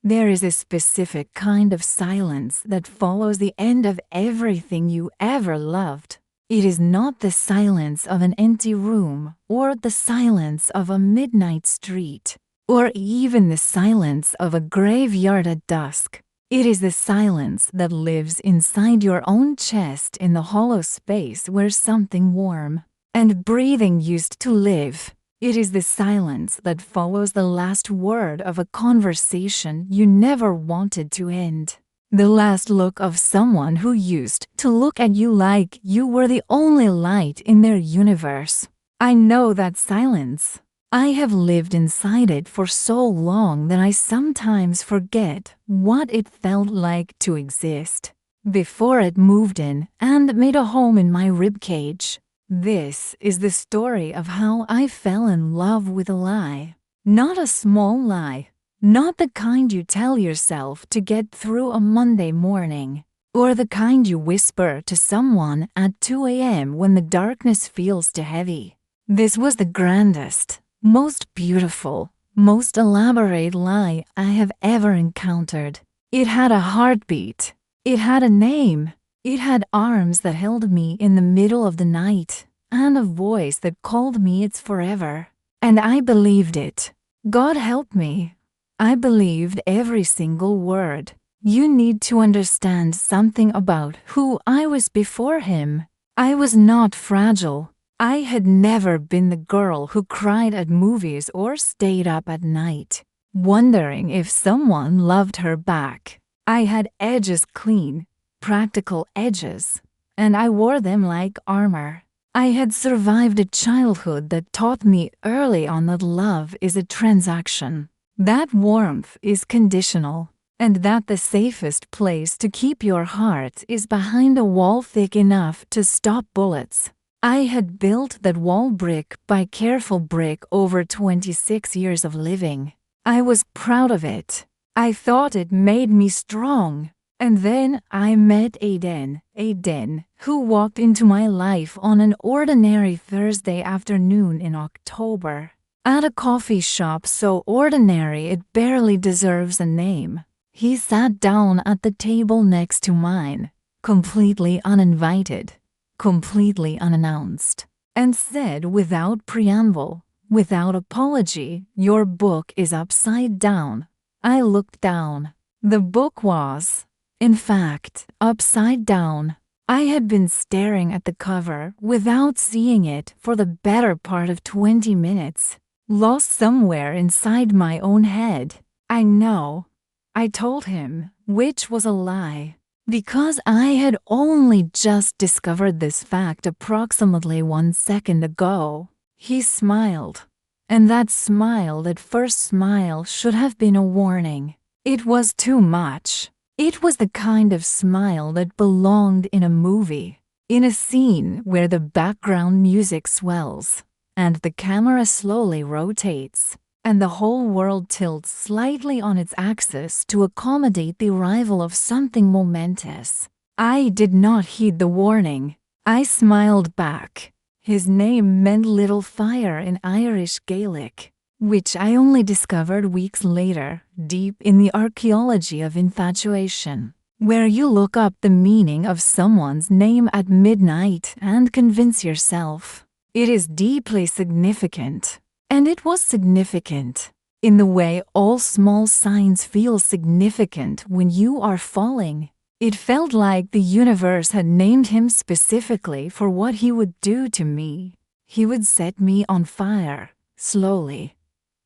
There is a specific kind of silence that follows the end of everything you ever loved. It is not the silence of an empty room, or the silence of a midnight street, or even the silence of a graveyard at dusk. It is the silence that lives inside your own chest in the hollow space where something warm and breathing used to live. It is the silence that follows the last word of a conversation you never wanted to end. The last look of someone who used to look at you like you were the only light in their universe. I know that silence. I have lived inside it for so long that I sometimes forget what it felt like to exist before it moved in and made a home in my ribcage. This is the story of how I fell in love with a lie. Not a small lie. Not the kind you tell yourself to get through a Monday morning, or the kind you whisper to someone at 2 a.m. when the darkness feels too heavy. This was the grandest, most beautiful, most elaborate lie I have ever encountered. It had a heartbeat. It had a name. It had arms that held me in the middle of the night, and a voice that called me its forever. And I believed it. God help me. I believed every single word. You need to understand something about who I was before him. I was not fragile. I had never been the girl who cried at movies or stayed up at night, wondering if someone loved her back. I had edges clean, practical edges, and I wore them like armor. I had survived a childhood that taught me early on that love is a transaction, that warmth is conditional, and that the safest place to keep your heart is behind a wall thick enough to stop bullets. I had built that wall brick by careful brick over 26 years of living. I was proud of it. I thought it made me strong. And then I met Aiden, who walked into my life on an ordinary Thursday afternoon in October, at a coffee shop so ordinary it barely deserves a name. He sat down at the table next to mine, completely uninvited, completely unannounced, and said without preamble, without apology, "Your book is upside down." I looked down. The book was, in fact, upside down. I had been staring at the cover without seeing it for the better part of 20 minutes, lost somewhere inside my own head. I know, I told him, which was a lie, because I had only just discovered this fact approximately 1 second ago. He smiled, and that smile, that first smile, should have been a warning. It was too much. It was the kind of smile that belonged in a movie, in a scene where the background music swells, and the camera slowly rotates, and the whole world tilts slightly on its axis to accommodate the arrival of something momentous. I did not heed the warning. I smiled back. His name meant little fire in Irish Gaelic, which I only discovered weeks later, deep in the archaeology of infatuation, where you look up the meaning of someone's name at midnight and convince yourself. It is deeply significant, and it was significant, in the way all small signs feel significant when you are falling. It felt like the universe had named him specifically for what he would do to me. He would set me on fire, slowly,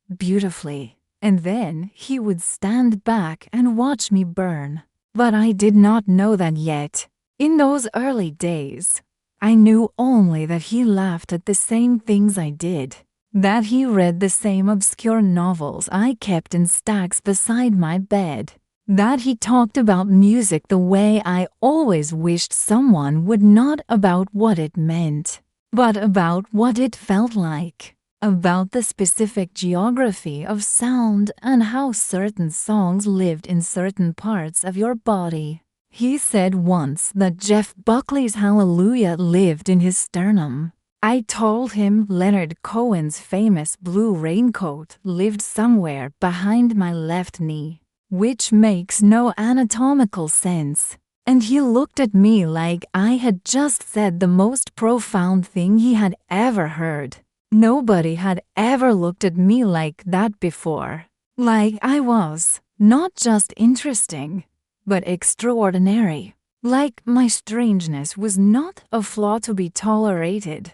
beautifully, and then he would stand back and watch me burn. But I did not know that yet. In those early days, I knew only that he laughed at the same things I did, that he read the same obscure novels I kept in stacks beside my bed, that he talked about music the way I always wished someone would, not about what it meant, but about what it felt like. About the specific geography of sound and how certain songs lived in certain parts of your body. He said once that Jeff Buckley's Hallelujah lived in his sternum. I told him Leonard Cohen's famous blue raincoat lived somewhere behind my left knee. which makes no anatomical sense. And he looked at me like I had just said the most profound thing he had ever heard. Nobody had ever looked at me like that before. Like I was not just interesting, but extraordinary. Like my strangeness was not a flaw to be tolerated,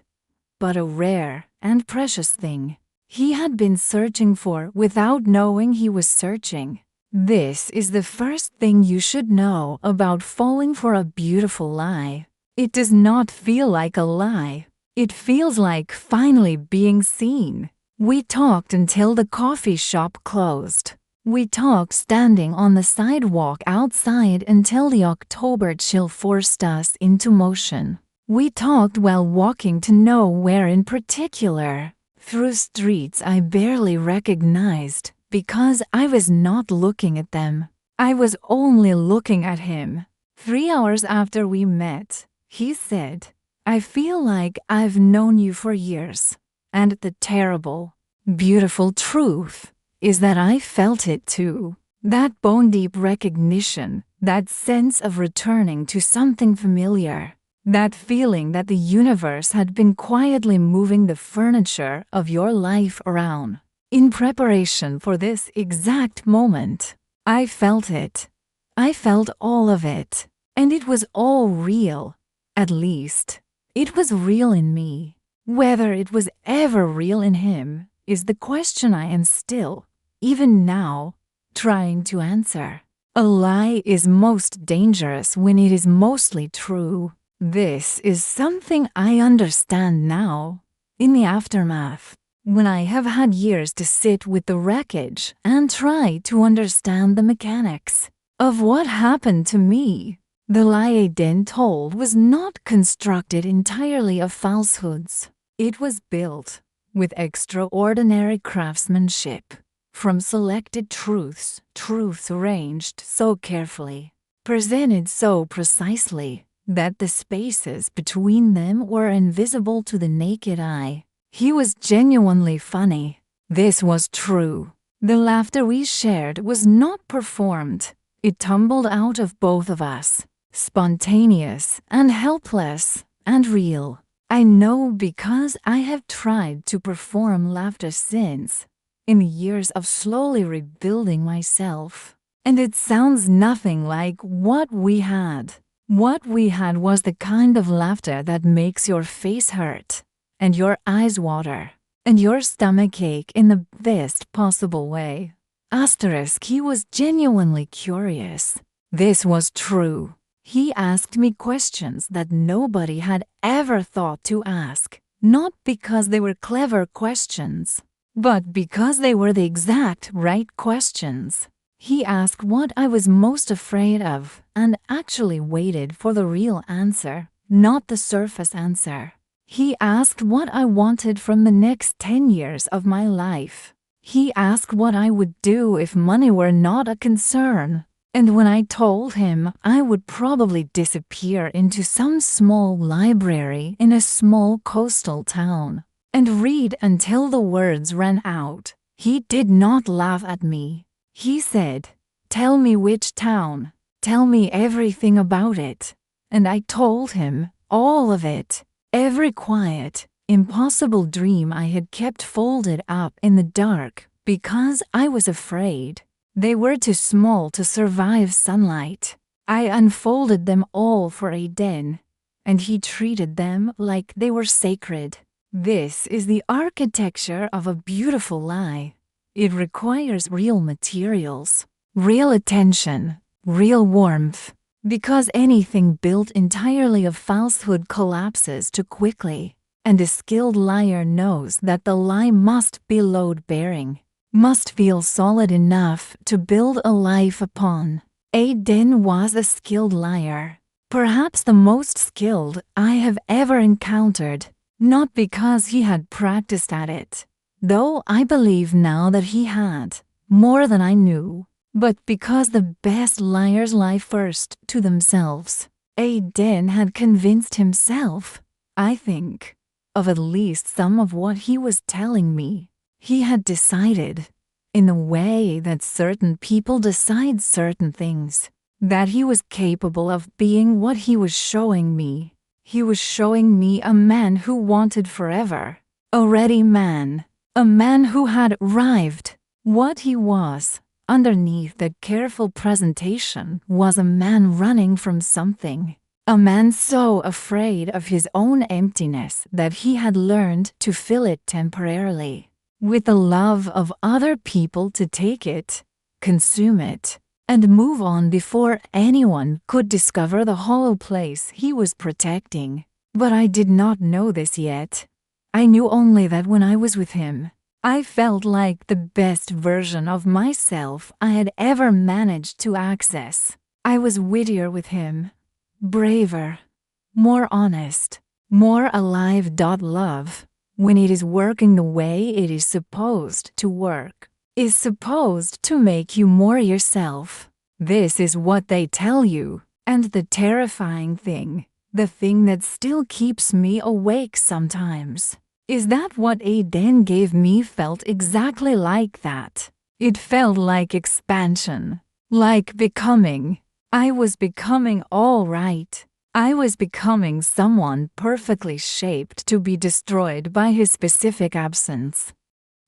but a rare and precious thing he had been searching for without knowing he was searching. This is the first thing you should know about falling for a beautiful lie. It does not feel like a lie. It feels like finally being seen. We talked until the coffee shop closed. We talked standing on the sidewalk outside until the October chill forced us into motion. We talked while walking to nowhere in particular, through streets I barely recognized, because I was not looking at them. I was only looking at him. 3 hours after we met, he said, "I feel like I've known you for years." And the terrible, beautiful truth is that I felt it too. That bone-deep recognition, that sense of returning to something familiar, that feeling that the universe had been quietly moving the furniture of your life around in preparation for this exact moment. I felt it. I felt all of it. And it was all real. At least, it was real in me. Whether it was ever real in him is the question I am still, even now, trying to answer. A lie is most dangerous when it is mostly true. This is something I understand now, in the aftermath, when I have had years to sit with the wreckage and try to understand the mechanics of what happened to me. The lie Aiden told was not constructed entirely of falsehoods. It was built with extraordinary craftsmanship, from selected truths arranged so carefully, presented so precisely, that the spaces between them were invisible to the naked eye. He was genuinely funny. This was true. The laughter we shared was not performed. It tumbled out of both of us, spontaneous and helpless and real. I know because I have tried to perform laughter since, in the years of slowly rebuilding myself. And it sounds nothing like what we had. What we had was the kind of laughter that makes your face hurt, and your eyes water, and your stomach ache in the best possible way. He was genuinely curious. This was true. He asked me questions that nobody had ever thought to ask, not because they were clever questions, but because they were the exact right questions. He asked what I was most afraid of and actually waited for the real answer, not the surface answer. He asked what I wanted from the next 10 years of my life. He asked what I would do if money were not a concern. And when I told him I would probably disappear into some small library in a small coastal town and read until the words ran out, he did not laugh at me. He said, "Tell me which town. Tell me everything about it." And I told him all of it. Every quiet, impossible dream I had kept folded up in the dark because I was afraid. They were too small to survive sunlight. I unfolded them all for Aiden, and he treated them like they were sacred. This is the architecture of a beautiful lie. It requires real materials, real attention, real warmth, because anything built entirely of falsehood collapses too quickly, and a skilled liar knows that the lie must be load-bearing, must feel solid enough to build a life upon. Aiden was a skilled liar, perhaps the most skilled I have ever encountered, not because he had practiced at it, though I believe now that he had, more than I knew, but because the best liars lie first to themselves. Aiden had convinced himself, I think, of at least some of what he was telling me. He had decided, in the way that certain people decide certain things, that he was capable of being what he was showing me. He was showing me a man who wanted forever, a ready man, a man who had arrived. What he was, underneath that careful presentation, was a man running from something. A man so afraid of his own emptiness that he had learned to fill it temporarily, with the love of other people to take it, consume it, and move on before anyone could discover the hollow place he was protecting. But I did not know this yet. I knew only that when I was with him, I felt like the best version of myself I had ever managed to access. I was wittier with him, braver, more honest, more alive. Love, when it is working the way it is supposed to work, is supposed to make you more yourself. This is what they tell you. And the terrifying thing, the thing that still keeps me awake sometimes, is that what Aiden gave me felt exactly like that. It felt like expansion, like becoming. I was becoming all right. I was becoming someone perfectly shaped to be destroyed by his specific absence.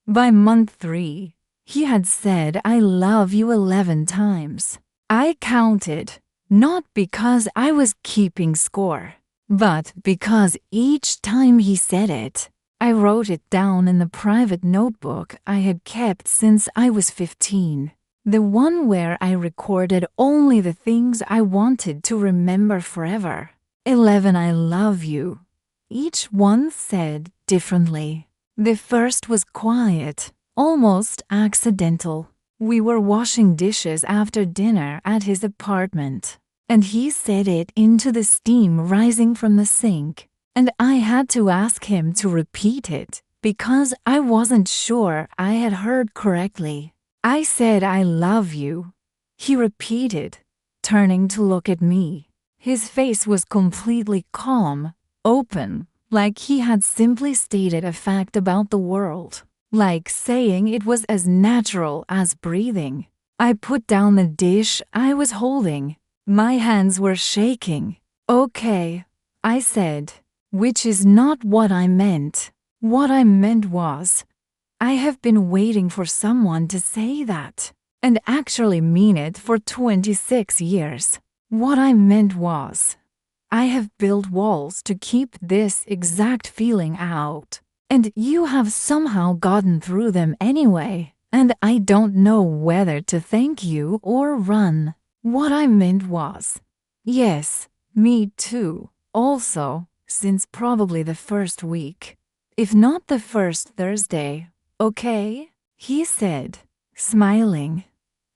By month 3, he had said I love you 11 times. I counted, not because I was keeping score, but because each time he said it, I wrote it down in the private notebook I had kept since I was 15. The one where I recorded only the things I wanted to remember forever. 11 I love you. Each one said differently. The first was quiet, almost accidental. We were washing dishes after dinner at his apartment, and he said it into the steam rising from the sink. And I had to ask him to repeat it, because I wasn't sure I had heard correctly. I said I love you. He repeated, turning to look at me. His face was completely calm, open, like he had simply stated a fact about the world, like saying it was as natural as breathing. I put down the dish I was holding. My hands were shaking. Okay, I said. Which is not what I meant. What I meant was, I have been waiting for someone to say that, and actually mean it for 26 years. What I meant was, I have built walls to keep this exact feeling out, and you have somehow gotten through them anyway, and I don't know whether to thank you or run. What I meant was, yes, me too, also. Since probably the first week, if not the first Thursday. Okay? He said, smiling.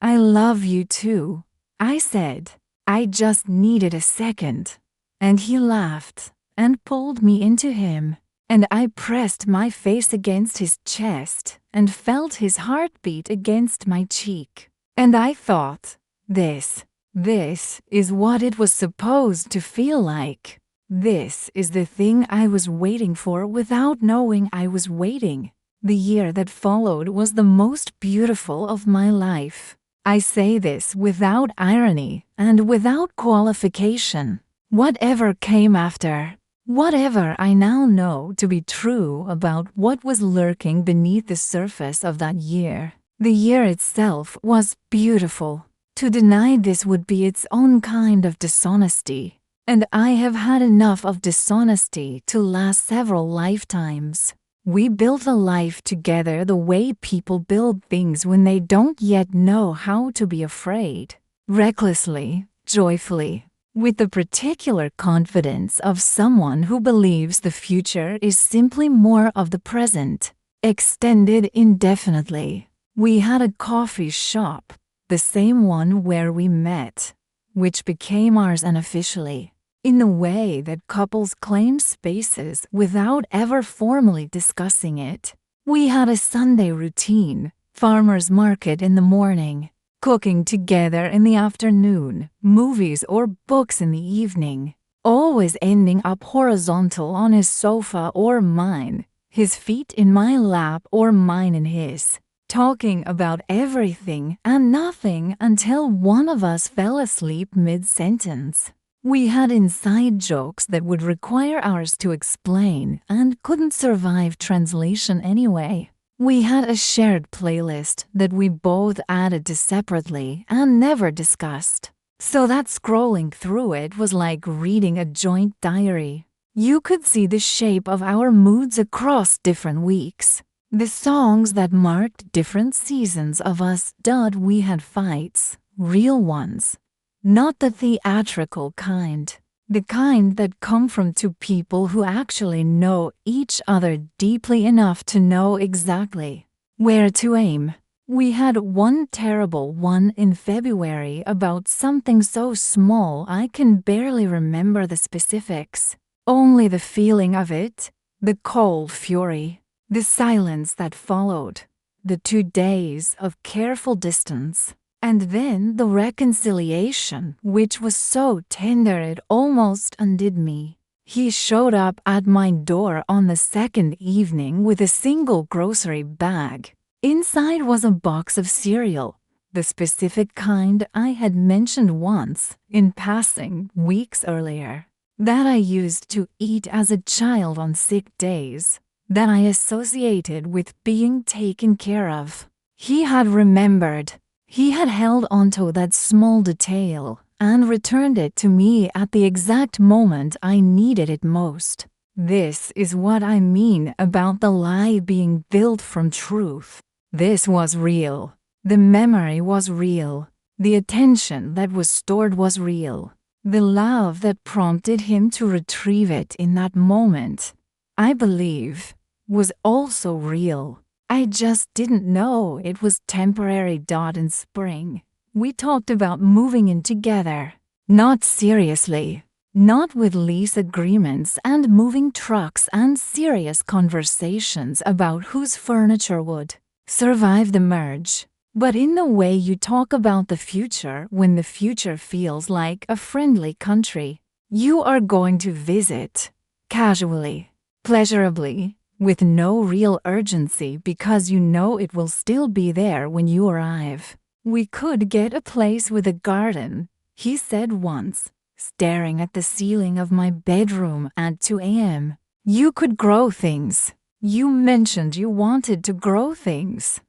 I love you too. I said, I just needed a second. And he laughed and pulled me into him, and I pressed my face against his chest and felt his heartbeat against my cheek. And I thought, this is what it was supposed to feel like. This is the thing I was waiting for without knowing I was waiting. The year that followed was the most beautiful of my life. I say this without irony and without qualification. Whatever came after, whatever I now know to be true about what was lurking beneath the surface of that year, the year itself was beautiful. To deny this would be its own kind of dishonesty. And I have had enough of dishonesty to last several lifetimes. We built a life together the way people build things when they don't yet know how to be afraid. Recklessly, joyfully, with the particular confidence of someone who believes the future is simply more of the present, extended indefinitely. We had a coffee shop, the same one where we met, which became ours unofficially. In the way that couples claim spaces without ever formally discussing it. We had a Sunday routine, farmer's market in the morning, cooking together in the afternoon, movies or books in the evening, always ending up horizontal on his sofa or mine, his feet in my lap or mine in his. talking about everything and nothing until one of us fell asleep mid-sentence. We had inside jokes that would require ours to explain and couldn't survive translation anyway. We had a shared playlist that we both added to separately and never discussed, so that scrolling through it was like reading a joint diary. You could see the shape of our moods across different weeks. The songs that marked different seasons of us. We had fights, real ones. Not the theatrical kind. The kind that come from two people who actually know each other deeply enough to know exactly where to aim. We had one terrible one in February about something so small I can barely remember the specifics. Only the feeling of it, the cold fury, the silence that followed, the 2 days of careful distance. And then the reconciliation, which was so tender it almost undid me. He showed up at my door on the second evening with a single grocery bag. Inside was a box of cereal, the specific kind I had mentioned once, in passing, weeks earlier, that I used to eat as a child on sick days, that I associated with being taken care of. He had remembered. He had held onto that small detail and returned it to me at the exact moment I needed it most. This is what I mean about the lie being built from truth. This was real. The memory was real. The attention that was stored was real. The love that prompted him to retrieve it in that moment, I believe, was also real. I just didn't know it was temporary. In spring, we talked about moving in together. Not seriously. Not with lease agreements and moving trucks and serious conversations about whose furniture would survive the merge. But in the way you talk about the future when the future feels like a friendly country you are going to visit. Casually. Pleasurably. With no real urgency because you know it will still be there when you arrive. We could get a place with a garden, he said once, staring at the ceiling of my bedroom at 2 a.m. You could grow things. You mentioned you wanted to grow things.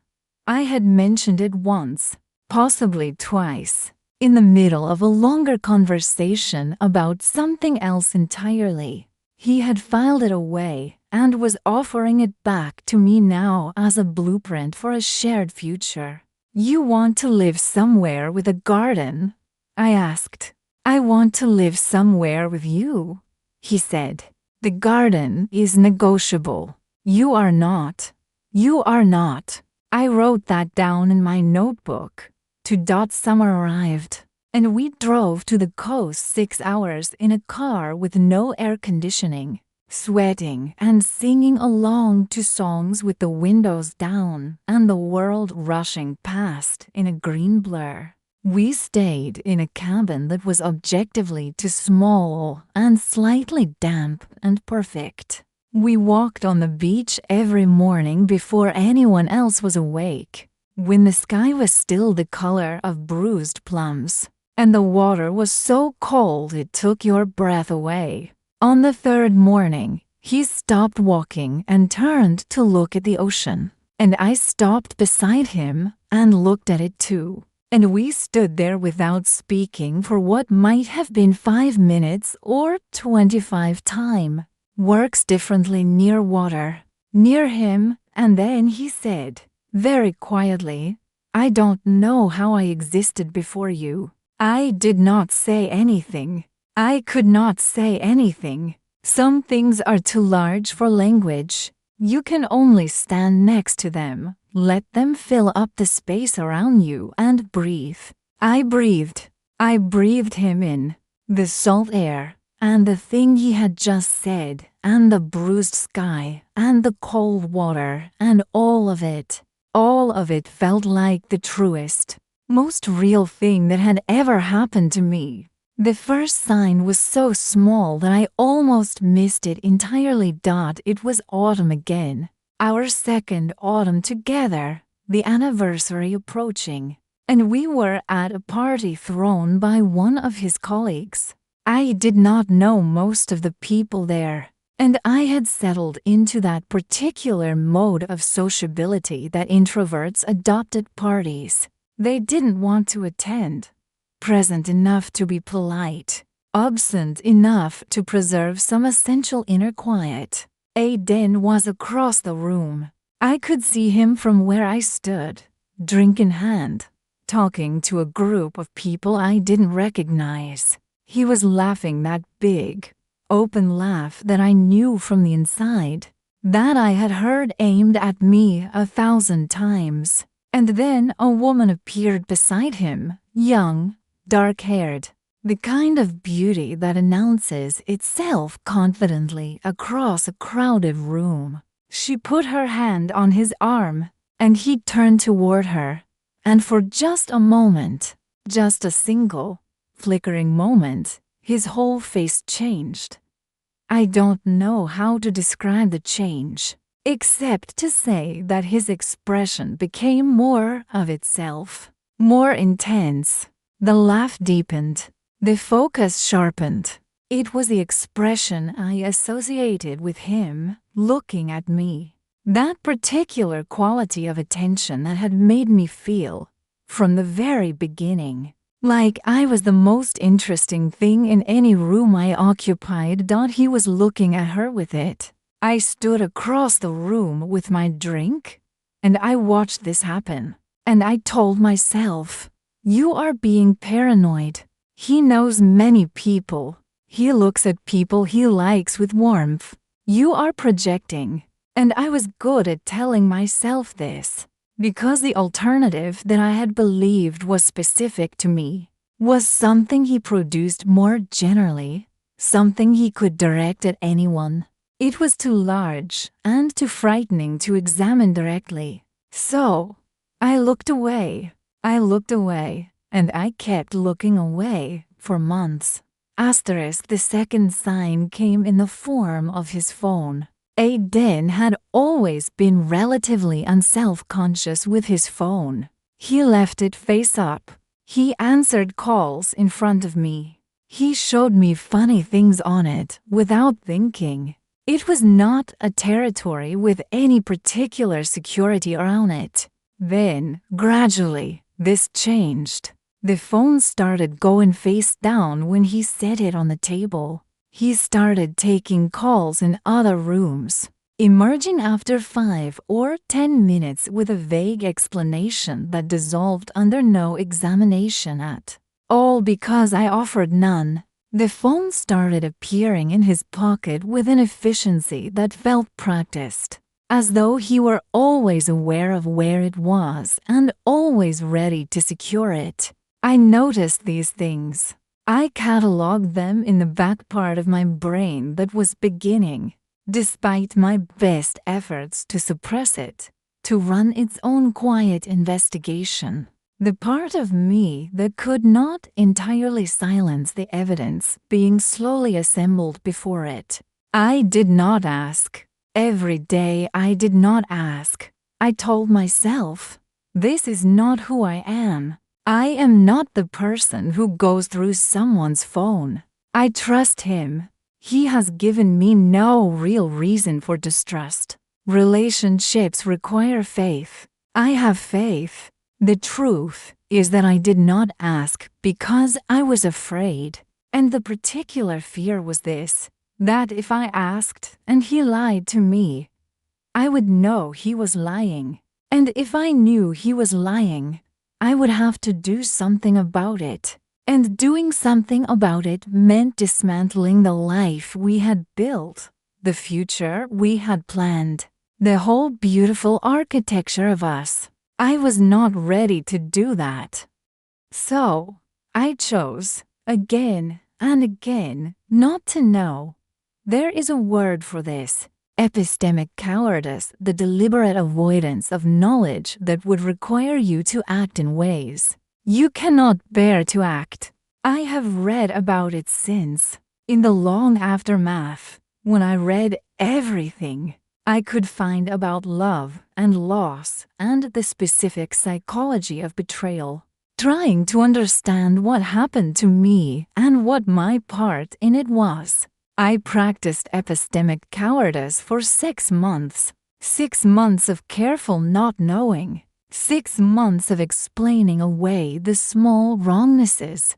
I had mentioned it once, possibly twice, in the middle of a longer conversation about something else entirely. He had filed it away and was offering it back to me now as a blueprint for a shared future. You want to live somewhere with a garden? I asked. I want to live somewhere with you, he said. The garden is negotiable. You are not. You are not. I wrote that down in my notebook. Summer arrived, and we drove to the coast 6 hours in a car with no air conditioning. Sweating and singing along to songs with the windows down and the world rushing past in a green blur. We stayed in a cabin that was objectively too small and slightly damp and perfect. We walked on the beach every morning before anyone else was awake, when the sky was still the color of bruised plums, and the water was so cold it took your breath away. On the third morning, he stopped walking and turned to look at the ocean, and I stopped beside him and looked at it too. And we stood there without speaking for what might have been 5 minutes or 25 time. Works differently near water, near him, and then he said, very quietly, I don't know how I existed before you. I did not say anything. I could not say anything. Some things are too large for language. You can only stand next to them, let them fill up the space around you and breathe. I breathed. I breathed him in, the salt air, and the thing he had just said, and the bruised sky, and the cold water, and all of it felt like the truest, most real thing that had ever happened to me. The first sign was so small that I almost missed it entirely. It was autumn again, our second autumn together, the anniversary approaching, and we were at a party thrown by one of his colleagues. I did not know most of the people there, and I had settled into that particular mode of sociability that introverts adopt at parties. They didn't want to attend. Present enough to be polite, absent enough to preserve some essential inner quiet. Aiden was across the room. I could see him from where I stood, drink in hand, talking to a group of people I didn't recognize. He was laughing that big, open laugh that I knew from the inside, that I had heard aimed at me 1,000 times. And then a woman appeared beside him, young, dark-haired, the kind of beauty that announces itself confidently across a crowded room. She put her hand on his arm, and he turned toward her, and for just a moment, just a single, flickering moment, his whole face changed. I don't know how to describe the change, except to say that his expression became more of itself, more intense. The laugh deepened, the focus sharpened. It was the expression I associated with him looking at me. That particular quality of attention that had made me feel, from the very beginning, like I was the most interesting thing in any room I occupied. He was looking at her with it. I stood across the room with my drink, and I watched this happen. And I told myself, you are being paranoid. He knows many people. He looks at people he likes with warmth. You are projecting. And I was good at telling myself this, because the alternative that I had believed was specific to me was something he produced more generally, something he could direct at anyone. It was too large and too frightening to examine directly. So, I looked away, and I kept looking away for months. The second sign came in the form of his phone. Aiden had always been relatively unself-conscious with his phone. He left it face up. He answered calls in front of me. He showed me funny things on it without thinking. It was not a territory with any particular security around it. Then, gradually, this changed. The phone started going face down when he set it on the table. He started taking calls in other rooms, emerging after 5 or 10 minutes with a vague explanation that dissolved under no examination at all because I offered none. The phone started appearing in his pocket with an efficiency that felt practiced, as though he were always aware of where it was and always ready to secure it. I noticed these things. I catalogued them in the back part of my brain that was beginning, despite my best efforts to suppress it, to run its own quiet investigation. The part of me that could not entirely silence the evidence being slowly assembled before it. I did not ask. Every day I did not ask. I told myself, this is not who I am. I am not the person who goes through someone's phone. I trust him. He has given me no real reason for distrust. Relationships require faith. I have faith. The truth is that I did not ask because I was afraid. And the particular fear was this, that if I asked and he lied to me, I would know he was lying. And if I knew he was lying, I would have to do something about it. And doing something about it meant dismantling the life we had built, the future we had planned, the whole beautiful architecture of us. I was not ready to do that. So, I chose, again and again, not to know. There is a word for this. Epistemic cowardice, the deliberate avoidance of knowledge that would require you to act in ways you cannot bear to act. I have read about it since, in the long aftermath, when I read everything. I could find about love and loss and the specific psychology of betrayal, trying to understand what happened to me and what my part in it was. I practiced epistemic cowardice for 6 months. 6 months of careful not knowing. 6 months of explaining away the small wrongnesses,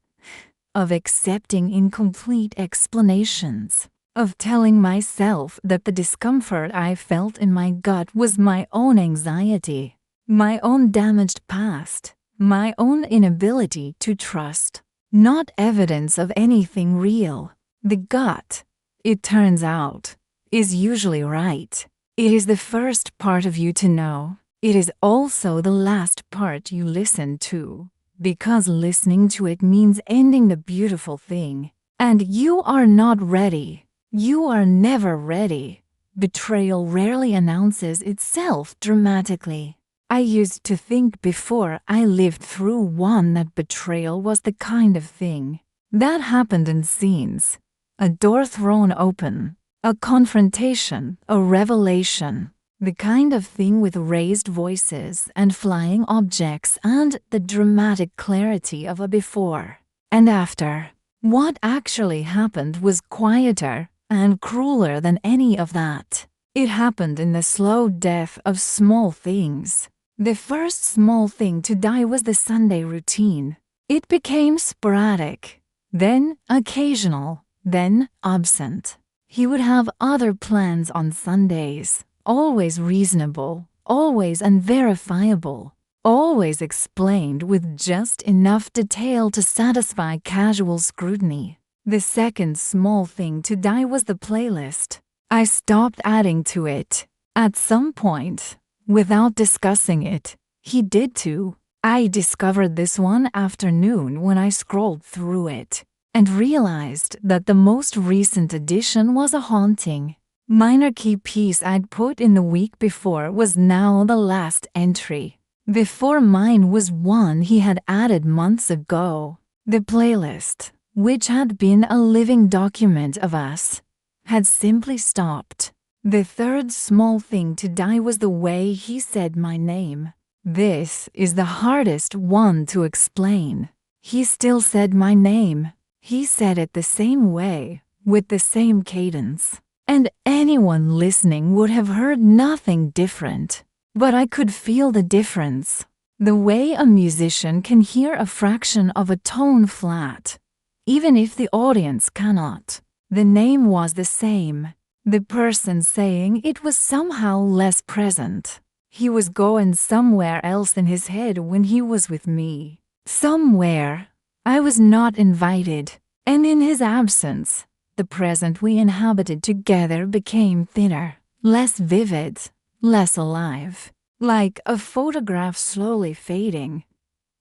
of accepting incomplete explanations, of telling myself that the discomfort I felt in my gut was my own anxiety, my own damaged past, my own inability to trust, not evidence of anything real. The gut, it turns out, is usually right. It is the first part of you to know. It is also the last part you listen to, because listening to it means ending the beautiful thing. And you are not ready. You are never ready. Betrayal rarely announces itself dramatically. I used to think before I lived through one that betrayal was the kind of thing that happened in scenes. A door thrown open, a confrontation, a revelation. The kind of thing with raised voices and flying objects and the dramatic clarity of a before and after. What actually happened was quieter and crueler than any of that. It happened in the slow death of small things. The first small thing to die was the Sunday routine. It became sporadic, then occasional, then absent. He would have other plans on Sundays. Always reasonable, always unverifiable, always explained with just enough detail to satisfy casual scrutiny. The second small thing to die was the playlist. I stopped adding to it. At some point, without discussing it, he did too. I discovered this one afternoon when I scrolled through it, and realized that the most recent addition was a haunting, minor key piece I'd put in the week before was now the last entry. Before mine was one he had added months ago. The playlist, which had been a living document of us, had simply stopped. The third small thing to die was the way he said my name. This is the hardest one to explain. He still said my name. He said it the same way, with the same cadence. And anyone listening would have heard nothing different. But I could feel the difference. The way a musician can hear a fraction of a tone flat, even if the audience cannot. The name was the same. The person saying it was somehow less present. He was going somewhere else in his head when he was with me. Somewhere. I was not invited. And in his absence, the present we inhabited together became thinner, less vivid, less alive. Like a photograph slowly fading.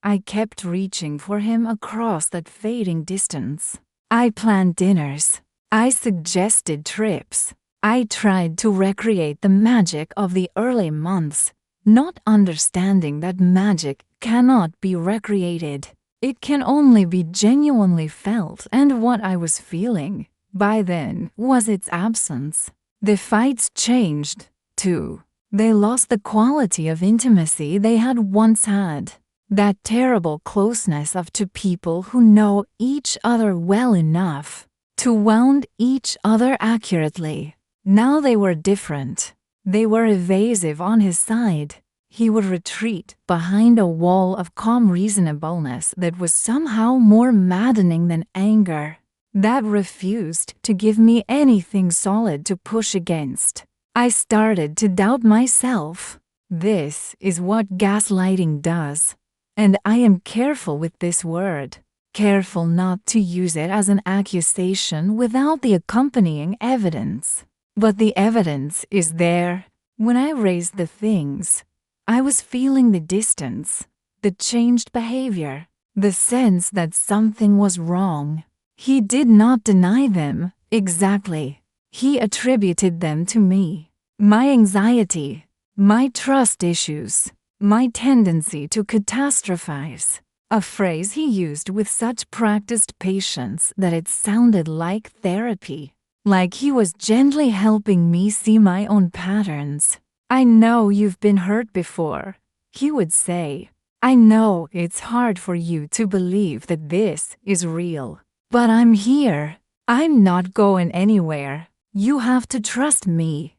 I kept reaching for him across that fading distance. I planned dinners. I suggested trips. I tried to recreate the magic of the early months, not understanding that magic cannot be recreated. It can only be genuinely felt, and what I was feeling by then was its absence. The fights changed, too. They lost the quality of intimacy they had once had. That terrible closeness of two people who know each other well enough to wound each other accurately. Now they were different. They were evasive on his side. He would retreat behind a wall of calm reasonableness that was somehow more maddening than anger, that refused to give me anything solid to push against. I started to doubt myself. This is what gaslighting does. And I am careful with this word. Careful not to use it as an accusation without the accompanying evidence. But the evidence is there. When I raised the things, I was feeling the distance, the changed behavior, the sense that something was wrong. He did not deny them, exactly. He attributed them to me. My anxiety, my trust issues, my tendency to catastrophize. A phrase he used with such practiced patience that it sounded like therapy. like he was gently helping me see my own patterns. "I know you've been hurt before," he would say. "I know it's hard for you to believe that this is real. But I'm here. I'm not going anywhere. You have to trust me."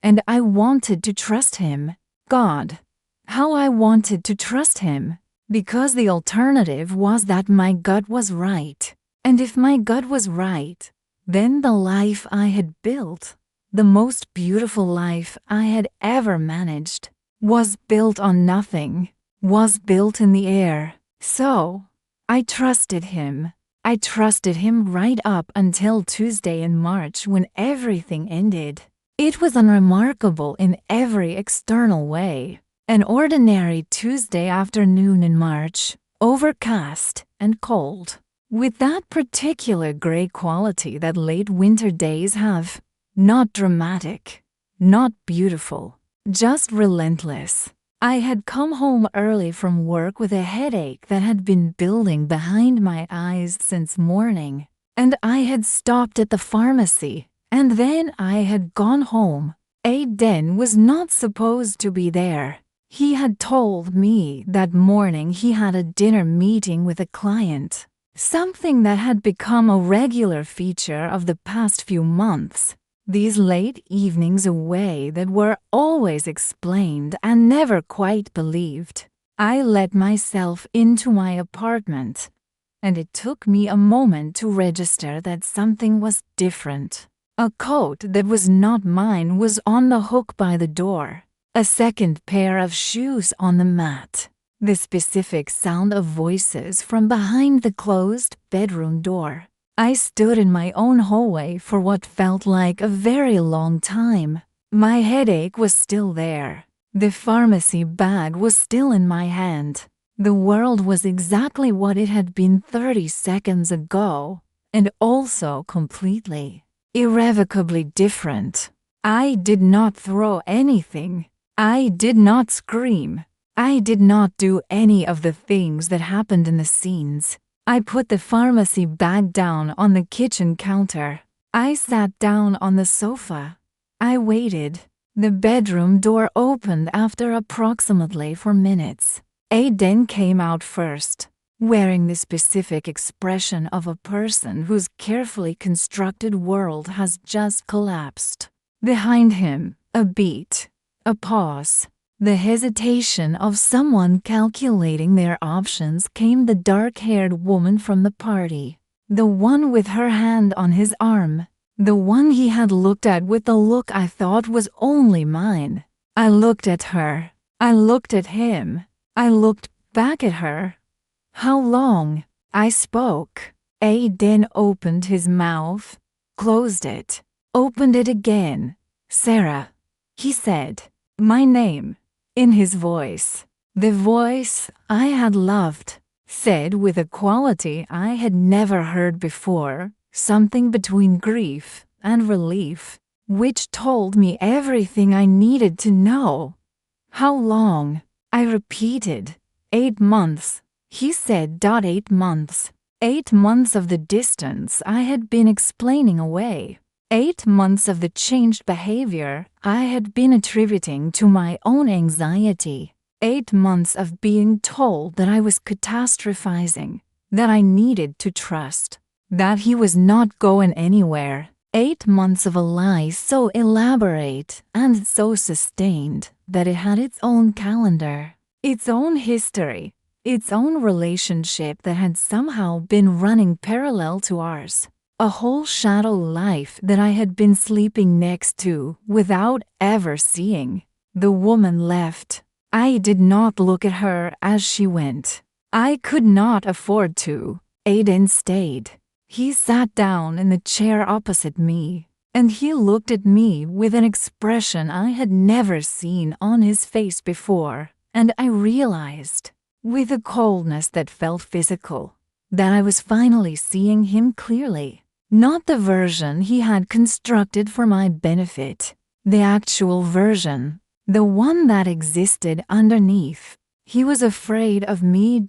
And I wanted to trust him. God, how I wanted to trust him. Because the alternative was that my gut was right. And if my gut was right, then the life I had built, the most beautiful life I had ever managed, was built on nothing, was built in the air. So, I trusted him. I trusted him right up until Tuesday in March when everything ended. It was unremarkable in every external way. An ordinary Tuesday afternoon in March, overcast and cold, with that particular gray quality that late winter days have. Not dramatic, not beautiful, just relentless. I had come home early from work with a headache that had been building behind my eyes since morning, and I had stopped at the pharmacy, and then I had gone home. Aiden was not supposed to be there. He had told me that morning he had a dinner meeting with a client, something that had become a regular feature of the past few months. These late evenings away that were always explained and never quite believed. I let myself into my apartment, and it took me a moment to register that something was different. A coat that was not mine was on the hook by the door. A second pair of shoes on the mat. The specific sound of voices from behind the closed bedroom door. I stood in my own hallway for what felt like a very long time. My headache was still there. The pharmacy bag was still in my hand. The world was exactly what it had been 30 seconds ago, and also completely, irrevocably different. I did not throw anything. I did not scream. I did not do any of the things that happened in the scenes. I put the pharmacy bag down on the kitchen counter. I sat down on the sofa. I waited. The bedroom door opened after approximately 4 minutes. Aiden came out first, wearing the specific expression of a person whose carefully constructed world has just collapsed. Behind him, a beat. A pause. The hesitation of someone calculating their options came the dark-haired woman from the party. The one with her hand on his arm. The one he had looked at with the look I thought was only mine. I looked at her. I looked at him. I looked back at her. "How long?" I spoke. Aiden opened his mouth, closed it, opened it again. "Sarah," he said. My name, in his voice. The voice I had loved, said with a quality I had never heard before, something between grief and relief, which told me everything I needed to know. "How long?" I repeated. 8 months, he said. 8 months. 8 months of the distance I had been explaining away. 8 months of the changed behavior I had been attributing to my own anxiety. 8 months of being told that I was catastrophizing, that I needed to trust, that he was not going anywhere. 8 months of a lie so elaborate and so sustained that it had its own calendar, its own history, its own relationship that had somehow been running parallel to ours. A whole shadow life that I had been sleeping next to without ever seeing. The woman left. I did not look at her as she went. I could not afford to. Aiden stayed. He sat down in the chair opposite me, and he looked at me with an expression I had never seen on his face before, and I realized, with a coldness that felt physical, that I was finally seeing him clearly. Not the version he had constructed for my benefit, the actual version, the one that existed underneath. He was afraid of me.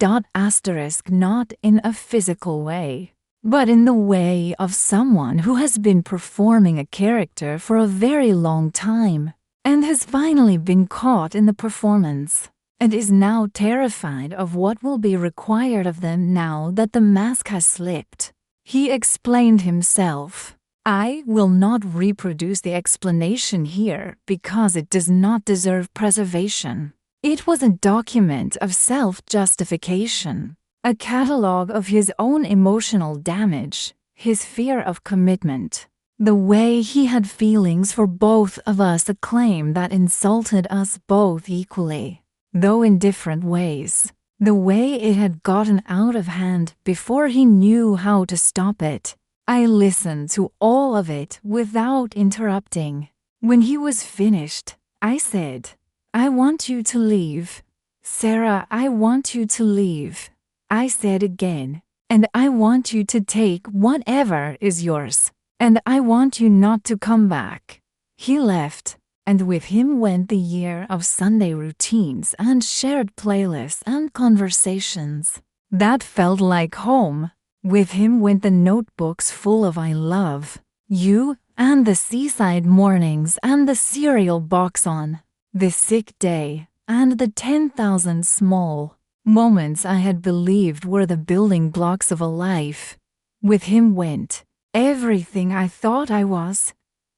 Not in a physical way. but in the way of someone who has been performing a character for a very long time and has finally been caught in the performance and is now terrified of what will be required of them now that the mask has slipped. He explained himself. I will not reproduce the explanation here because it does not deserve preservation. It was a document of self-justification, a catalogue of his own emotional damage, his fear of commitment, the way he had feelings for both of us, a claim that insulted us both equally, though in different ways, the way it had gotten out of hand before he knew how to stop it. I listened to all of it without interrupting. When he was finished, I said, I want you to leave. Sarah, I want you to leave. I said again, and I want you to take whatever is yours, and I want you not to come back. He left, and with him went the year of Sunday routines and shared playlists and conversations. That felt like home. With him went the notebooks full of I love you, and the seaside mornings, and the cereal box on the sick day, and the 10,000 small moments I had believed were the building blocks of a life. With him went everything I thought I was.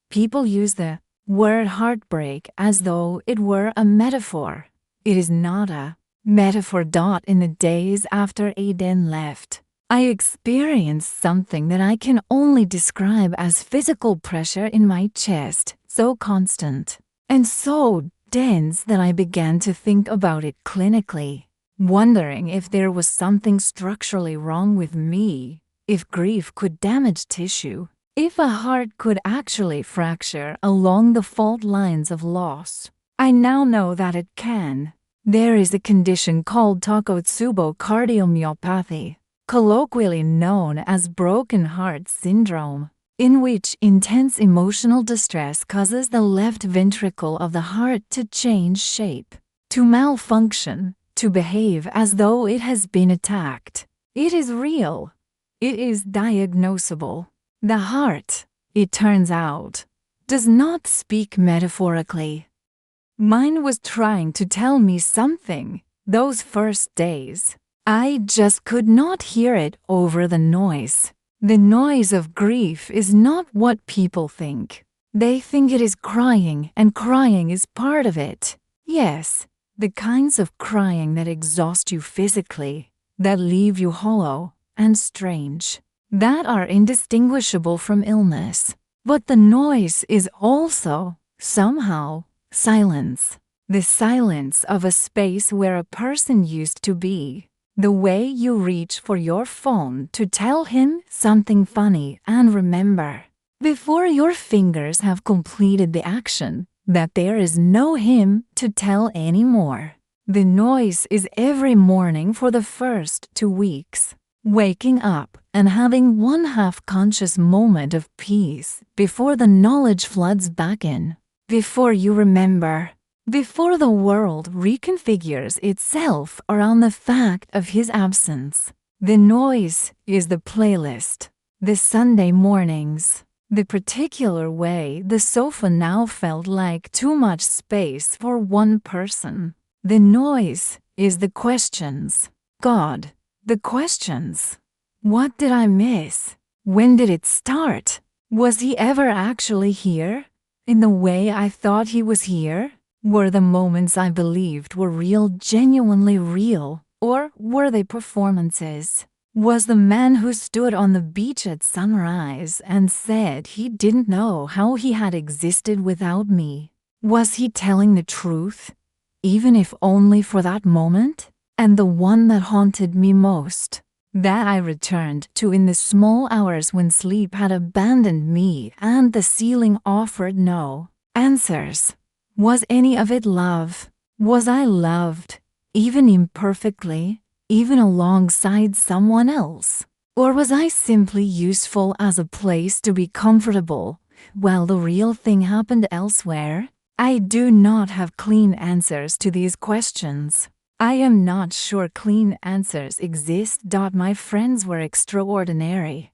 People use the word heartbreak as though it were a metaphor. It is not a metaphor. In the days after Aiden left, I experienced something that I can only describe as physical pressure in my chest, so constant and so dense that I began to think about it clinically, wondering if there was something structurally wrong with me, if grief could damage tissue, if a heart could actually fracture along the fault lines of loss. I now know that it can. There is a condition called Takotsubo cardiomyopathy, colloquially known as broken heart syndrome, in which intense emotional distress causes the left ventricle of the heart to change shape, to malfunction, to behave as though it has been attacked. It is real. It is diagnosable. The heart, it turns out, does not speak metaphorically. Mine was trying to tell me something those first days. I just could not hear it over the noise. The noise of grief is not what people think. They think it is crying, and crying is part of it. Yes, the kinds of crying that exhaust you physically, that leave you hollow and strange, that are indistinguishable from illness. But the noise is also, somehow, silence. The silence of a space where a person used to be. The way you reach for your phone to tell him something funny and remember, before your fingers have completed the action, that there is no him to tell anymore. The noise is every morning for the first 2 weeks, waking up and having one half-conscious moment of peace before the knowledge floods back in, before you remember, before the world reconfigures itself around the fact of his absence. The noise is the playlist, the Sunday mornings, the particular way the sofa now felt like too much space for one person. The noise is the questions. God, the questions. What did I miss? When did it start? Was he ever actually here? In the way I thought he was here? Were the moments I believed were real genuinely real, or were they performances? Was the man who stood on the beach at sunrise and said he didn't know how he had existed without me, was he telling the truth, even if only for that moment? And the one that haunted me most, that I returned to in the small hours when sleep had abandoned me and the ceiling offered no answers. Was any of it love? Was I loved, even imperfectly, even alongside someone else? Or was I simply useful as a place to be comfortable, while the real thing happened elsewhere? I do not have clean answers to these questions. I am not sure clean answers exist. My friends were extraordinary.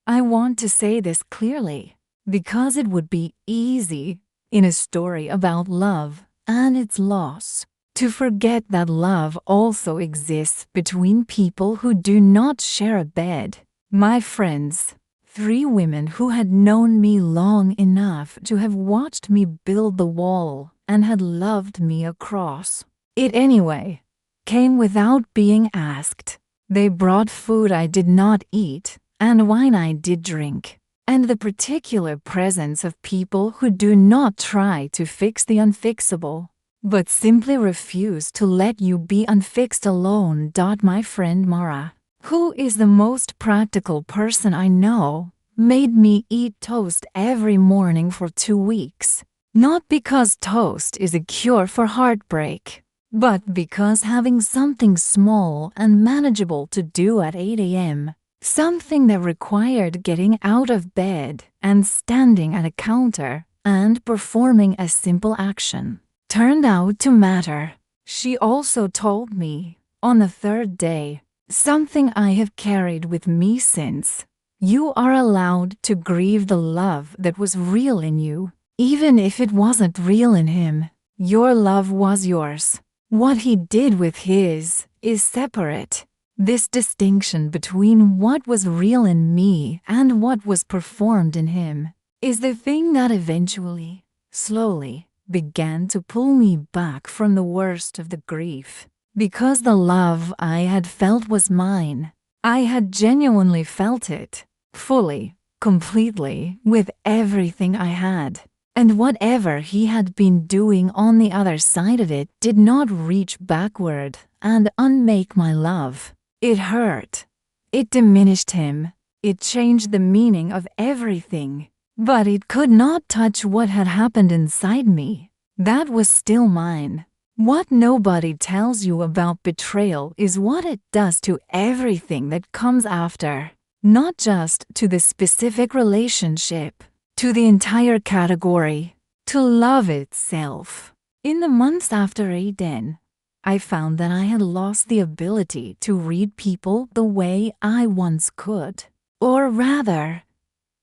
I want to say this clearly, because it would be easy, in a story about love and its loss, to forget that love also exists between people who do not share a bed. My friends, 3 women who had known me long enough to have watched me build the wall and had loved me across it anyway, came without being asked. They brought food I did not eat and wine I did drink, and the particular presence of people who do not try to fix the unfixable, but simply refuse to let you be unfixed alone. My friend Mara, who is the most practical person I know, made me eat toast every morning for 2 weeks. Not because toast is a cure for heartbreak, but because having something small and manageable to do at 8 a.m., something that required getting out of bed and standing at a counter and performing a simple action, turned out to matter. She also told me, on the 3rd day, something I have carried with me since: you are allowed to grieve the love that was real in you, even if it wasn't real in him. Your love was yours. What he did with his is separate. This distinction between what was real in me and what was performed in him is the thing that eventually, slowly, began to pull me back from the worst of the grief. Because the love I had felt was mine. I had genuinely felt it, fully, completely, with everything I had. And whatever he had been doing on the other side of it did not reach backward and unmake my love. It hurt. It diminished him. It changed the meaning of everything. But it could not touch what had happened inside me. That was still mine. What nobody tells you about betrayal is what it does to everything that comes after. Not just to the specific relationship, to the entire category, to love itself. In the months after Aiden, I found that I had lost the ability to read people the way I once could. Or rather,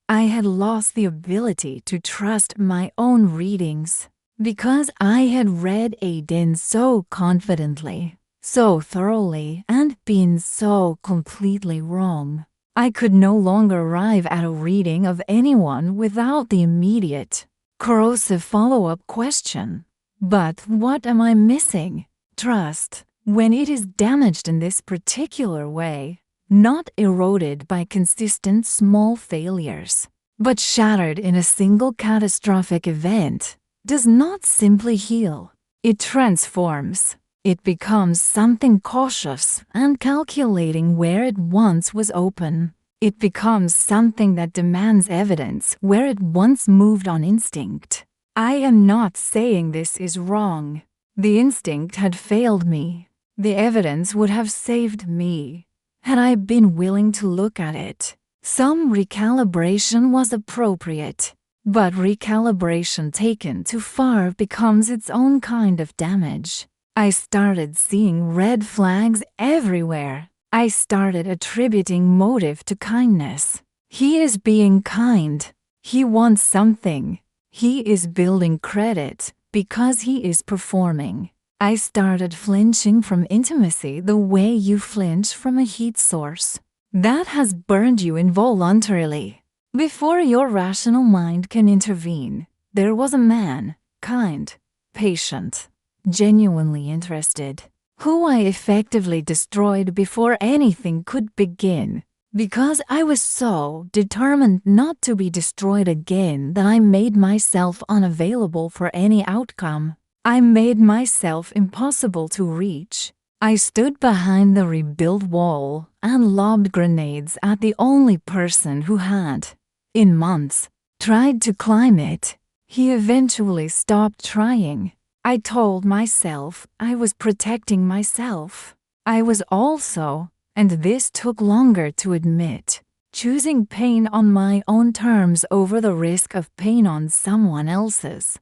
I had lost the ability to trust my own readings, because I had read Aiden so confidently, so thoroughly, and been so completely wrong. I could no longer arrive at a reading of anyone without the immediate, corrosive follow-up question: but what am I missing? Trust, when it is damaged in this particular way, not eroded by consistent small failures, but shattered in a single catastrophic event, does not simply heal. It transforms. It becomes something cautious and calculating where it once was open. It becomes something that demands evidence where it once moved on instinct. I am not saying this is wrong. The instinct had failed me. The evidence would have saved me, had I been willing to look at it. Some recalibration was appropriate, but recalibration taken too far becomes its own kind of damage. I started seeing red flags everywhere. I started attributing motive to kindness. He is being kind. He wants something. He is building credit because he is performing. I started flinching from intimacy the way you flinch from a heat source that has burned you involuntarily. Before your rational mind can intervene, there was a man, kind, patient, genuinely interested, who I effectively destroyed before anything could begin, because I was so determined not to be destroyed again that I made myself unavailable for any outcome. I made myself impossible to reach. I stood behind the rebuilt wall and lobbed grenades at the only person who had, in months, tried to climb it. He eventually stopped trying. I told myself I was protecting myself. I was also, and this took longer to admit, choosing pain on my own terms over the risk of pain on someone else's.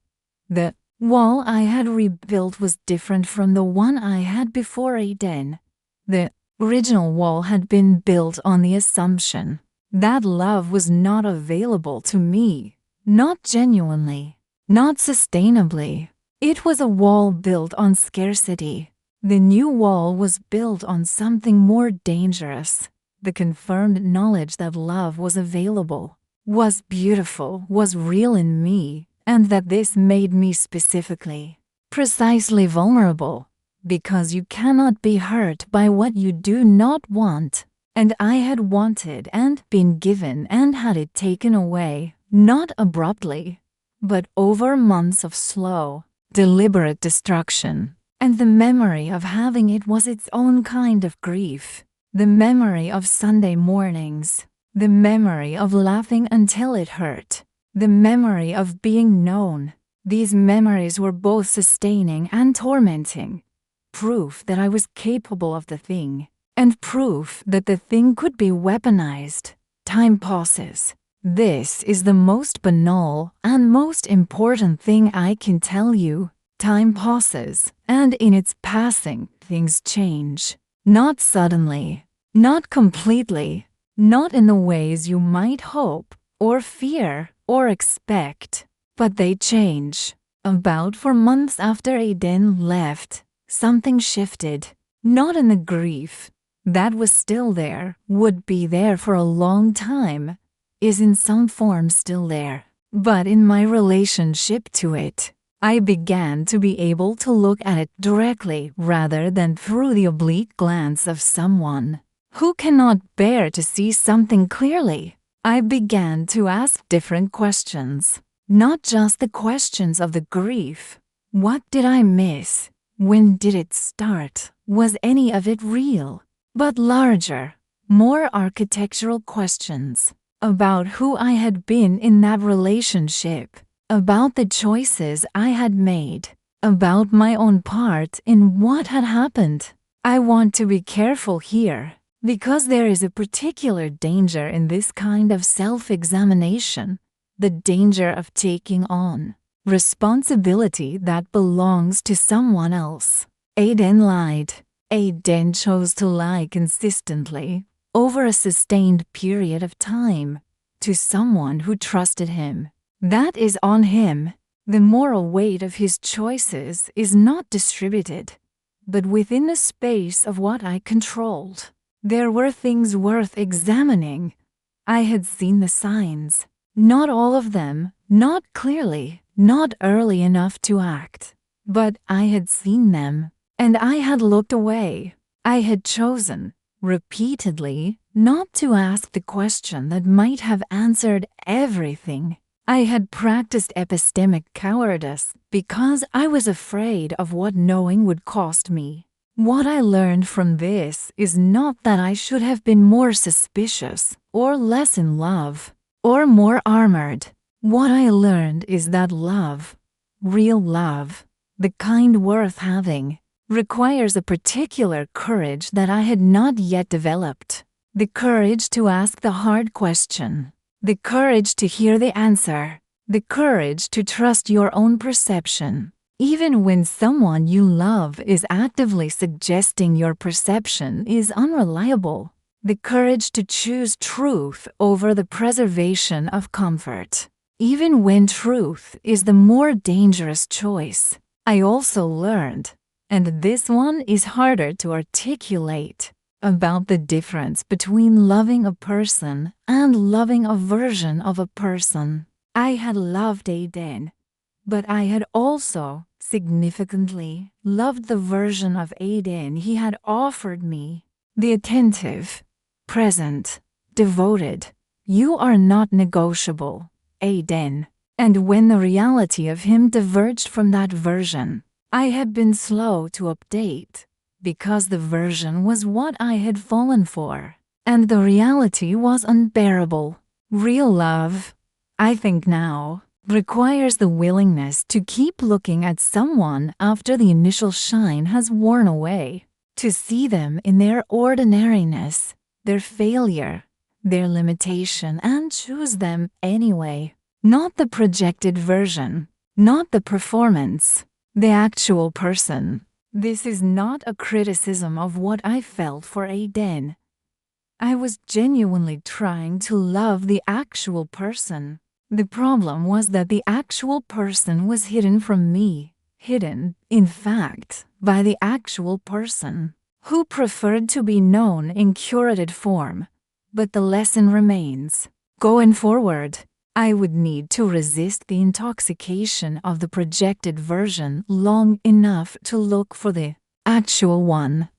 The wall I had rebuilt was different from the one I had before Aiden. The original wall had been built on the assumption that love was not available to me, not genuinely, not sustainably. It was a wall built on scarcity. The new wall was built on something more dangerous, the confirmed knowledge that love was available, was beautiful, was real in me, and that this made me specifically, precisely vulnerable, because you cannot be hurt by what you do not want. And I had wanted and been given and had it taken away, not abruptly, but over months of slow, deliberate destruction. And the memory of having it was its own kind of grief. The memory of Sunday mornings. The memory of laughing until it hurt. The memory of being known. These memories were both sustaining and tormenting. Proof that I was capable of the thing. And proof that the thing could be weaponized. Time passes. This is the most banal and most important thing I can tell you. Time passes, and in its passing, things change. Not suddenly, not completely, not in the ways you might hope, or fear, or expect, but they change. About 4 months after Aiden left, something shifted. Not in the grief. That was still there, would be there for a long time, is in some form still there. But in my relationship to it, I began to be able to look at it directly rather than through the oblique glance of someone who cannot bear to see something clearly. I began to ask different questions, not just the questions of the grief. What did I miss? When did it start? Was any of it real? But larger, more architectural questions about who I had been in that relationship, about the choices I had made, about my own part in what had happened. I want to be careful here, because there is a particular danger in this kind of self-examination, the danger of taking on responsibility that belongs to someone else. Aiden lied. Aiden chose to lie consistently, over a sustained period of time, to someone who trusted him. That is on him. The moral weight of his choices is not distributed, but within the space of what I controlled. There were things worth examining. I had seen the signs. Not all of them, not clearly, not early enough to act. But I had seen them, and I had looked away. I had chosen, repeatedly, not to ask the question that might have answered everything. I had practiced epistemic cowardice because I was afraid of what knowing would cost me. What I learned from this is not that I should have been more suspicious, or less in love, or more armored. What I learned is that love, real love, the kind worth having, requires a particular courage that I had not yet developed. The courage to ask the hard question. The courage to hear the answer. The courage to trust your own perception, even when someone you love is actively suggesting your perception is unreliable. The courage to choose truth over the preservation of comfort, even when truth is the more dangerous choice. I also learned, and this one is harder to articulate, about the difference between loving a person and loving a version of a person. I had loved Aiden, but I had also, significantly, loved the version of Aiden he had offered me. The attentive, present, devoted, you are not negotiable, Aiden. And when the reality of him diverged from that version, I had been slow to update, because the version was what I had fallen for, and the reality was unbearable. Real love, I think now, requires the willingness to keep looking at someone after the initial shine has worn away, to see them in their ordinariness, their failure, their limitation, and choose them anyway, not the projected version, not the performance, the actual person. This is not a criticism of what I felt for Aiden. I was genuinely trying to love the actual person. The problem was that the actual person was hidden from me. Hidden, in fact, by the actual person, who preferred to be known in curated form. But the lesson remains. Going forward, I would need to resist the intoxication of the projected version long enough to look for the actual one.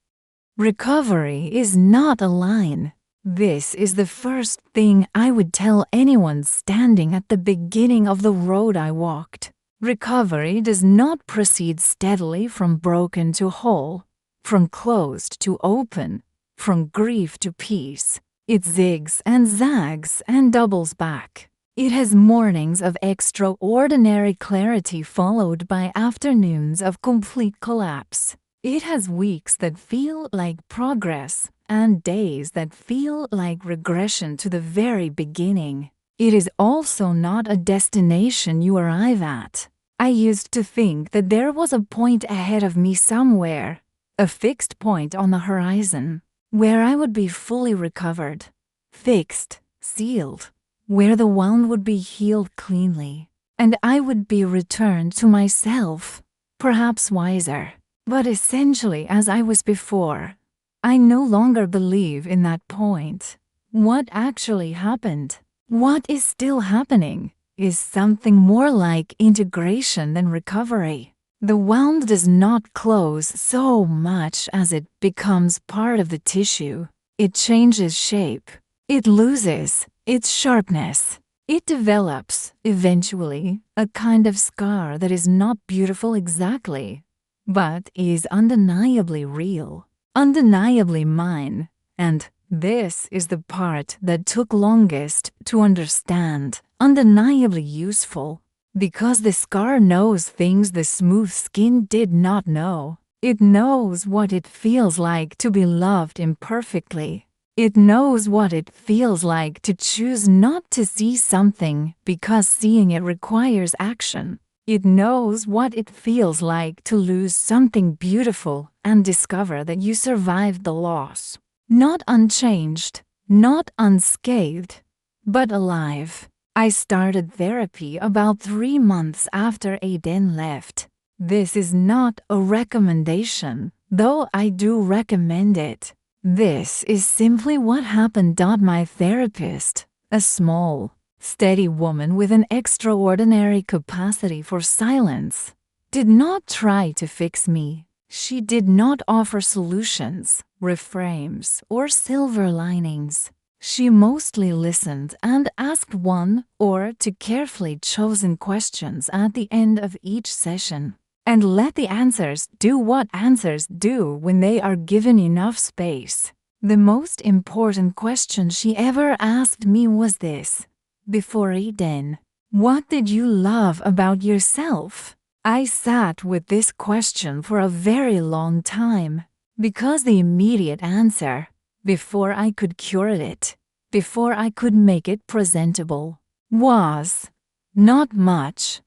Recovery is not a line. This is the first thing I would tell anyone standing at the beginning of the road I walked. Recovery does not proceed steadily from broken to whole, from closed to open, from grief to peace. It zigs and zags and doubles back. It has mornings of extraordinary clarity followed by afternoons of complete collapse. It has weeks that feel like progress and days that feel like regression to the very beginning. It is also not a destination you arrive at. I used to think that there was a point ahead of me somewhere, a fixed point on the horizon, where I would be fully recovered, fixed, sealed, where the wound would be healed cleanly, and I would be returned to myself, perhaps wiser, but essentially as I was before. I no longer believe in that point. What actually happened, what is still happening, is something more like integration than recovery. The wound does not close so much as it becomes part of the tissue. It changes shape. It loses its sharpness. It develops, eventually, a kind of scar that is not beautiful exactly, but is undeniably real, undeniably mine. And this is the part that took longest to understand, undeniably useful, because the scar knows things the smooth skin did not know. It knows what it feels like to be loved imperfectly. It knows what it feels like to choose not to see something because seeing it requires action. It knows what it feels like to lose something beautiful and discover that you survived the loss. Not unchanged, not unscathed, but alive. I started therapy about 3 months after Aiden left. This is not a recommendation, though I do recommend it. This is simply what happened. My therapist, a small, steady woman with an extraordinary capacity for silence, did not try to fix me. She did not offer solutions, reframes, or silver linings. She mostly listened and asked one or two carefully chosen questions at the end of each session, and let the answers do what answers do when they are given enough space. The most important question she ever asked me was this: before Aiden, what did you love about yourself? I sat with this question for a very long time, because the immediate answer, before I could cure it, before I could make it presentable, was not much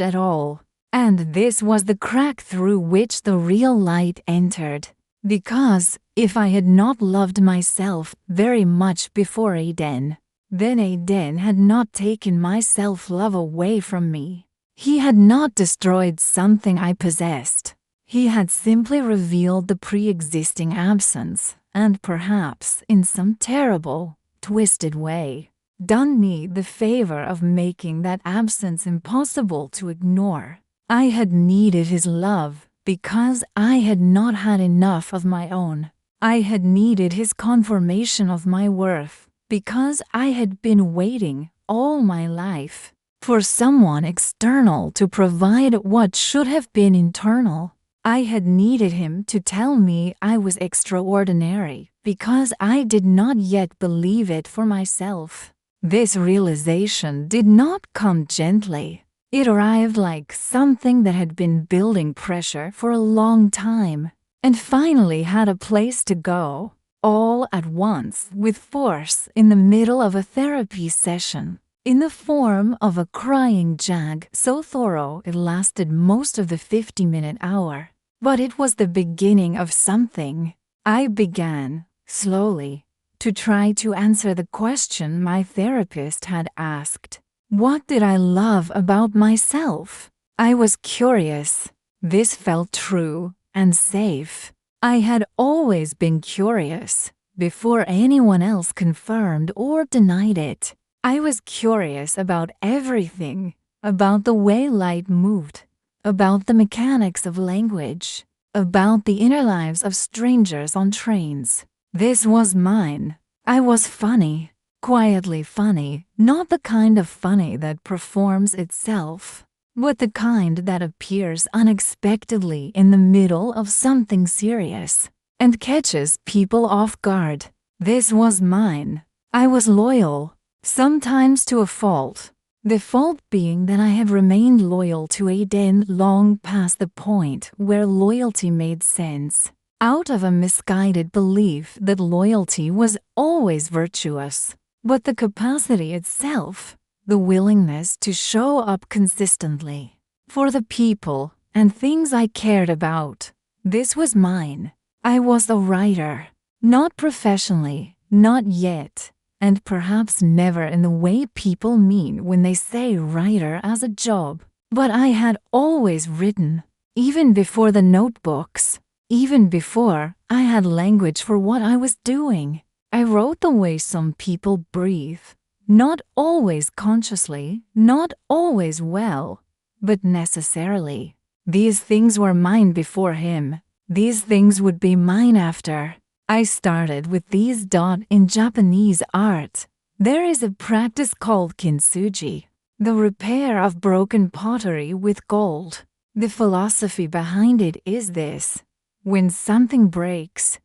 at all. And this was the crack through which the real light entered. Because if I had not loved myself very much before Aiden, then Aiden had not taken my self-love away from me. He had not destroyed something I possessed. He had simply revealed the pre-existing absence, and perhaps, in some terrible, twisted way, done me the favor of making that absence impossible to ignore. I had needed his love because I had not had enough of my own. I had needed his confirmation of my worth because I had been waiting all my life for someone external to provide what should have been internal. I had needed him to tell me I was extraordinary because I did not yet believe it for myself. This realization did not come gently. It arrived like something that had been building pressure for a long time and finally had a place to go, all at once with force in the middle of a therapy session. in the form of a crying jag so thorough it lasted most of the 50-minute hour. But it was the beginning of something. I began, slowly, to try to answer the question my therapist had asked. What did I love about myself? I was curious. This felt true and safe. I had always been curious, before anyone else confirmed or denied it. I was curious about everything, about the way light moved, about the mechanics of language, about the inner lives of strangers on trains. This was mine. I was funny, quietly funny, not the kind of funny that performs itself, but the kind that appears unexpectedly in the middle of something serious and catches people off guard. This was mine. I was loyal, sometimes to a fault. The fault being that I had remained loyal to Aiden long past the point where loyalty made sense, out of a misguided belief that loyalty was always virtuous. But the capacity itself, the willingness to show up consistently for the people and things I cared about, this was mine. I was a writer, not professionally, not yet, and perhaps never in the way people mean when they say writer as a job. But I had always written, even before the notebooks, even before I had language for what I was doing. I wrote the way some people breathe, not always consciously, not always well, but necessarily. These things were mine before him. These things would be mine after. I started with these dot in Japanese art. There is a practice called kintsugi, the repair of broken pottery with gold. The philosophy behind it is this: when something breaks,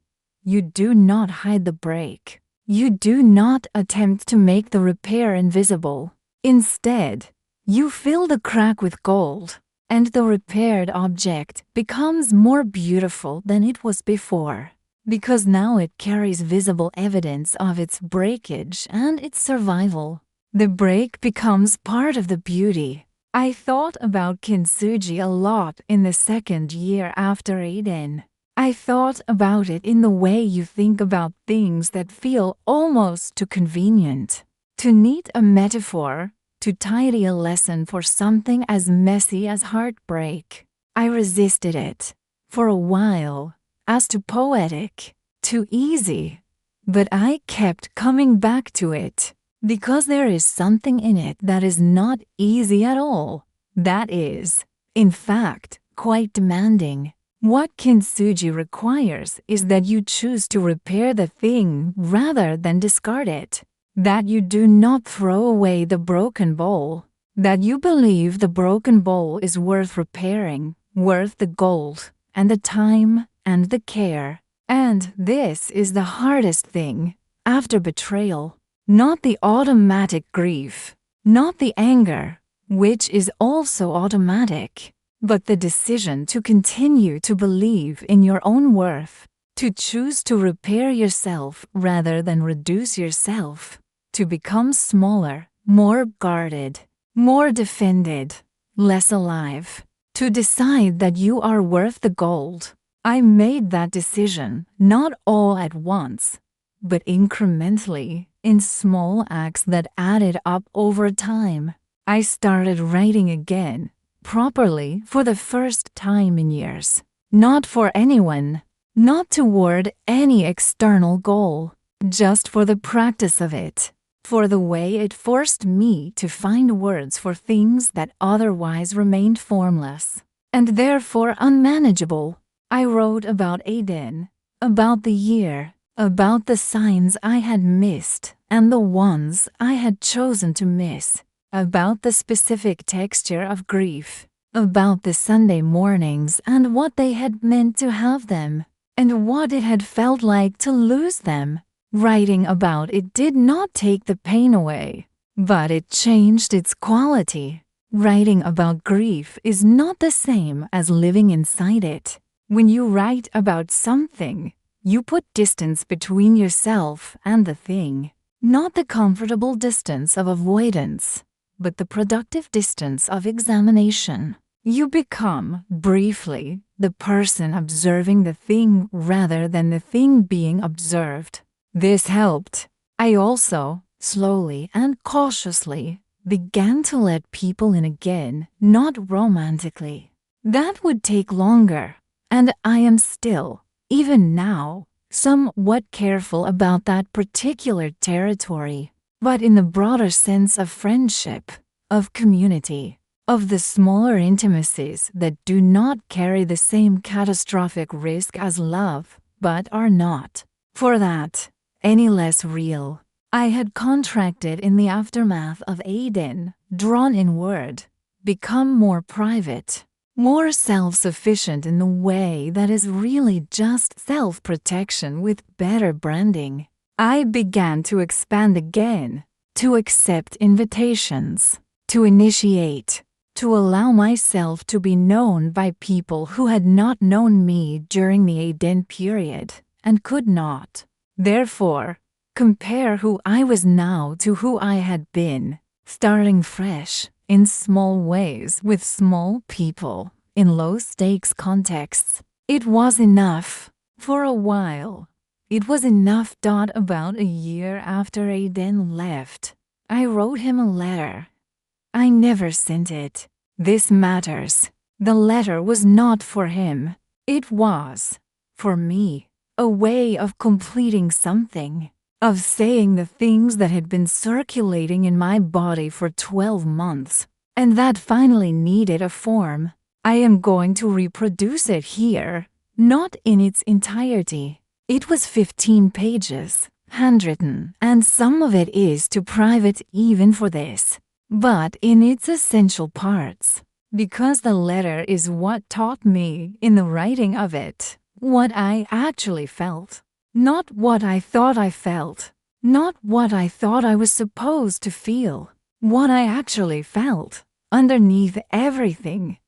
you do not hide the break. You do not attempt to make the repair invisible. Instead, you fill the crack with gold, and the repaired object becomes more beautiful than it was before, because now it carries visible evidence of its breakage and its survival. The break becomes part of the beauty. I thought about kintsugi a lot in the second year after Aiden. I thought about it in the way you think about things that feel almost too convenient. To knit a metaphor, to tidy a lesson for something as messy as heartbreak. I resisted it, for a while, as too poetic, too easy. But I kept coming back to it, because there is something in it that is not easy at all. That is, in fact, quite demanding. What kintsugi requires is that you choose to repair the thing rather than discard it. That you do not throw away the broken bowl. That you believe the broken bowl is worth repairing, worth the gold, and the time, and the care. And this is the hardest thing, after betrayal. Not the automatic grief, not the anger, which is also automatic, but the decision to continue to believe in your own worth, to choose to repair yourself rather than reduce yourself, to become smaller, more guarded, more defended, less alive, to decide that you are worth the gold. I made that decision not all at once, but incrementally, in small acts that added up over time. I started writing again, properly for the first time in years. Not for anyone, not toward any external goal, just for the practice of it, for the way it forced me to find words for things that otherwise remained formless, and therefore unmanageable. I wrote about Aiden, about the year, about the signs I had missed and the ones I had chosen to miss, about the specific texture of grief, about the Sunday mornings and what they had meant to have them, and what it had felt like to lose them. Writing about it did not take the pain away, but it changed its quality. Writing about grief is not the same as living inside it. When you write about something, you put distance between yourself and the thing. Not the comfortable distance of avoidance, but the productive distance of examination. You become, briefly, the person observing the thing rather than the thing being observed. This helped. I also, slowly and cautiously, began to let people in again, not romantically. That would take longer, and I am still, even now, somewhat careful about that particular territory, but in the broader sense of friendship, of community, of the smaller intimacies that do not carry the same catastrophic risk as love, but are not, for that, any less real. I had contracted in the aftermath of Aiden, drawn inward, become more private, more self-sufficient in the way that is really just self-protection with better branding. I began to expand again, to accept invitations, to initiate, to allow myself to be known by people who had not known me during the Aiden period and could not, therefore, compare who I was now to who I had been, starting fresh, in small ways with small people, in low-stakes contexts. It was enough, for a while. It was enough. About a year after Aiden left, I wrote him a letter. I never sent it. This matters. The letter was not for him. It was, for me, a way of completing something, of saying the things that had been circulating in my body for 12 months, and that finally needed a form. I am going to reproduce it here, not in its entirety. It was 15 pages, handwritten, and some of it is too private even for this, but in its essential parts, because the letter is what taught me in the writing of it, what I actually felt. Not what I thought I felt, not what I thought I was supposed to feel, what I actually felt, underneath everything.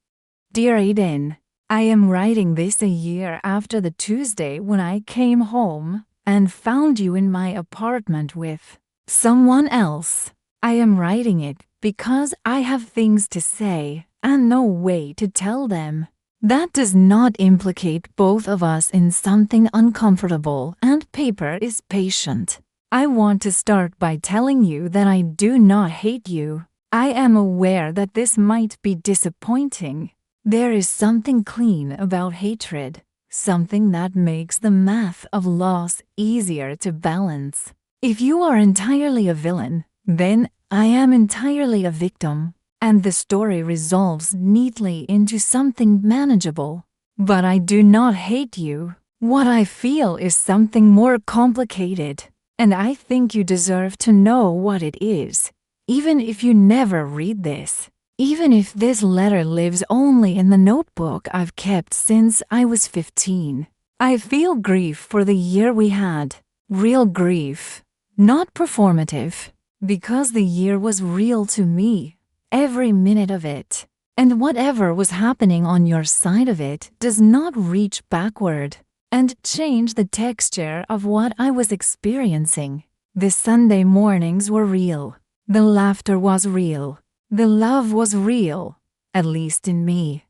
Dear Aiden, I am writing this a year after the Tuesday when I came home and found you in my apartment with someone else. I am writing it because I have things to say and no way to tell them. That does not implicate both of us in something uncomfortable, and paper is patient. I want to start by telling you that I do not hate you. I am aware that this might be disappointing. There is something clean about hatred, something that makes the math of loss easier to balance. If you are entirely a villain, then I am entirely a victim, and the story resolves neatly into something manageable. But I do not hate you. What I feel is something more complicated, and I think you deserve to know what it is, even if you never read this. Even if this letter lives only in the notebook I've kept since I was 15. I feel grief for the year we had. Real grief, not performative, because the year was real to me, every minute of it. And whatever was happening on your side of it does not reach backward and change the texture of what I was experiencing. The Sunday mornings were real. The laughter was real. The love was real, at least in me.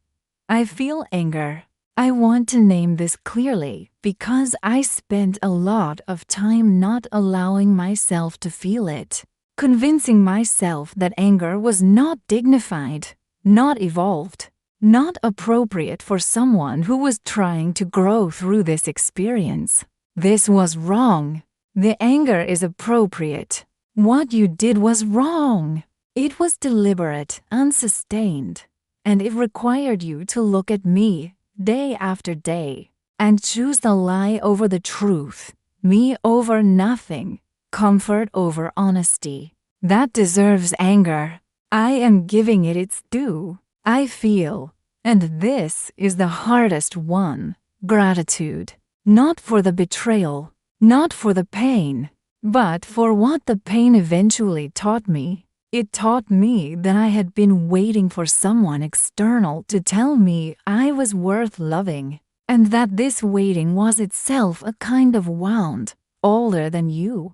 I feel anger. I want to name this clearly because I spent a lot of time not allowing myself to feel it, convincing myself that anger was not dignified, not evolved, not appropriate for someone who was trying to grow through this experience. This was wrong. The anger is appropriate. What you did was wrong. It was deliberate and sustained, and it required you to look at me day after day and choose the lie over the truth, me over nothing, comfort over honesty. That deserves anger. I am giving it its due. I feel, and this is the hardest one, gratitude, not for the betrayal, not for the pain, but for what the pain eventually taught me. It taught me that I had been waiting for someone external to tell me I was worth loving, and that this waiting was itself a kind of wound, older than you.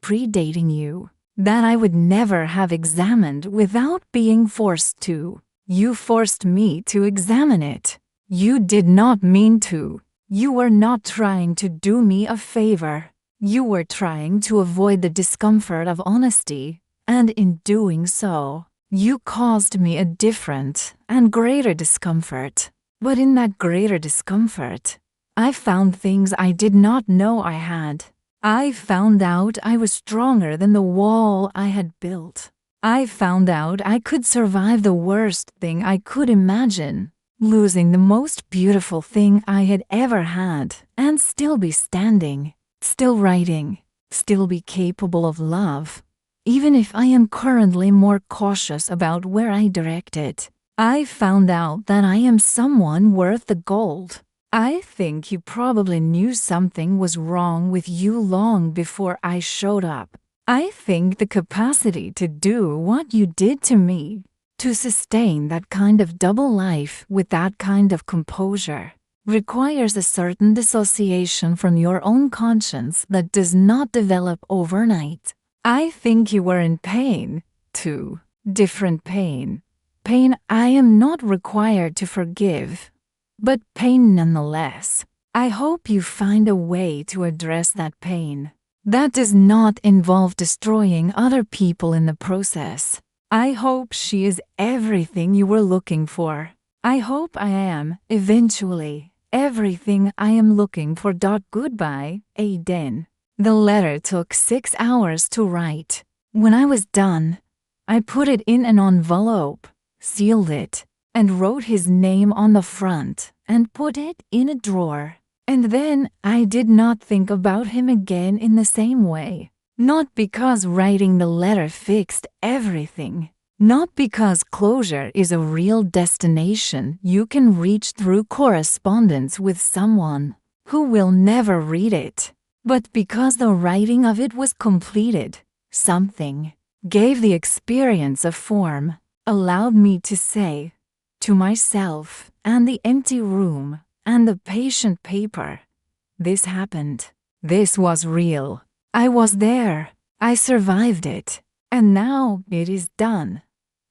predating you, that I would never have examined without being forced to. You forced me to examine it. You did not mean to. You were not trying to do me a favor. You were trying to avoid the discomfort of honesty, and in doing so, you caused me a different and greater discomfort. But in that greater discomfort, I found things I did not know I had. I found out I was stronger than the wall I had built. I found out I could survive the worst thing I could imagine, losing the most beautiful thing I had ever had, and still be standing, still writing, still be capable of love, even if I am currently more cautious about where I direct it. I found out that I am someone worth the gold. I think you probably knew something was wrong with you long before I showed up. I think the capacity to do what you did to me, to sustain that kind of double life with that kind of composure, requires a certain dissociation from your own conscience that does not develop overnight. I think you were in pain, too. Different pain. Pain I am not required to forgive, but pain nonetheless. I hope you find a way to address that pain. That does not involve destroying other people in the process. I hope she is everything you were looking for. I hope I am, eventually, everything I am looking for. Goodbye, Aiden. The letter took 6 hours to write. When I was done, I put it in an envelope, sealed it, and wrote his name on the front and put it in a drawer. And then I did not think about him again in the same way. Not because writing the letter fixed everything. Not because closure is a real destination you can reach through correspondence with someone who will never read it. But because the writing of it was completed, something gave the experience a form, allowed me to say to myself and the empty room and the patient paper, this happened. This was real. I was there. I survived it. And now it is done.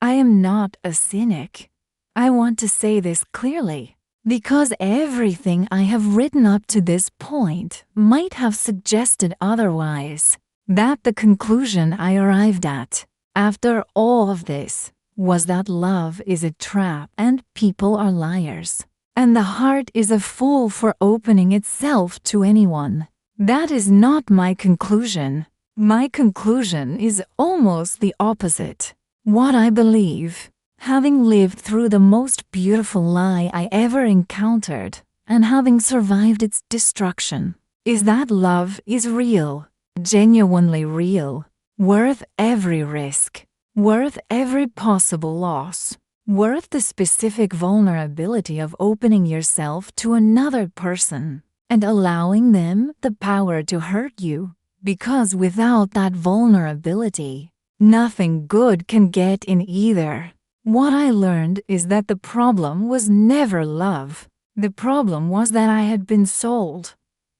I am not a cynic. I want to say this clearly, because everything I have written up to this point might have suggested otherwise. That the conclusion I arrived at, after all of this, was that love is a trap and people are liars, and the heart is a fool for opening itself to anyone. That is not my conclusion. My conclusion is almost the opposite. What I believe, having lived through the most beautiful lie I ever encountered, and having survived its destruction, is that love is real, genuinely real, worth every risk, worth every possible loss, worth the specific vulnerability of opening yourself to another person and allowing them the power to hurt you, because without that vulnerability, nothing good can get in either. What I learned is that the problem was never love. The problem was that I had been sold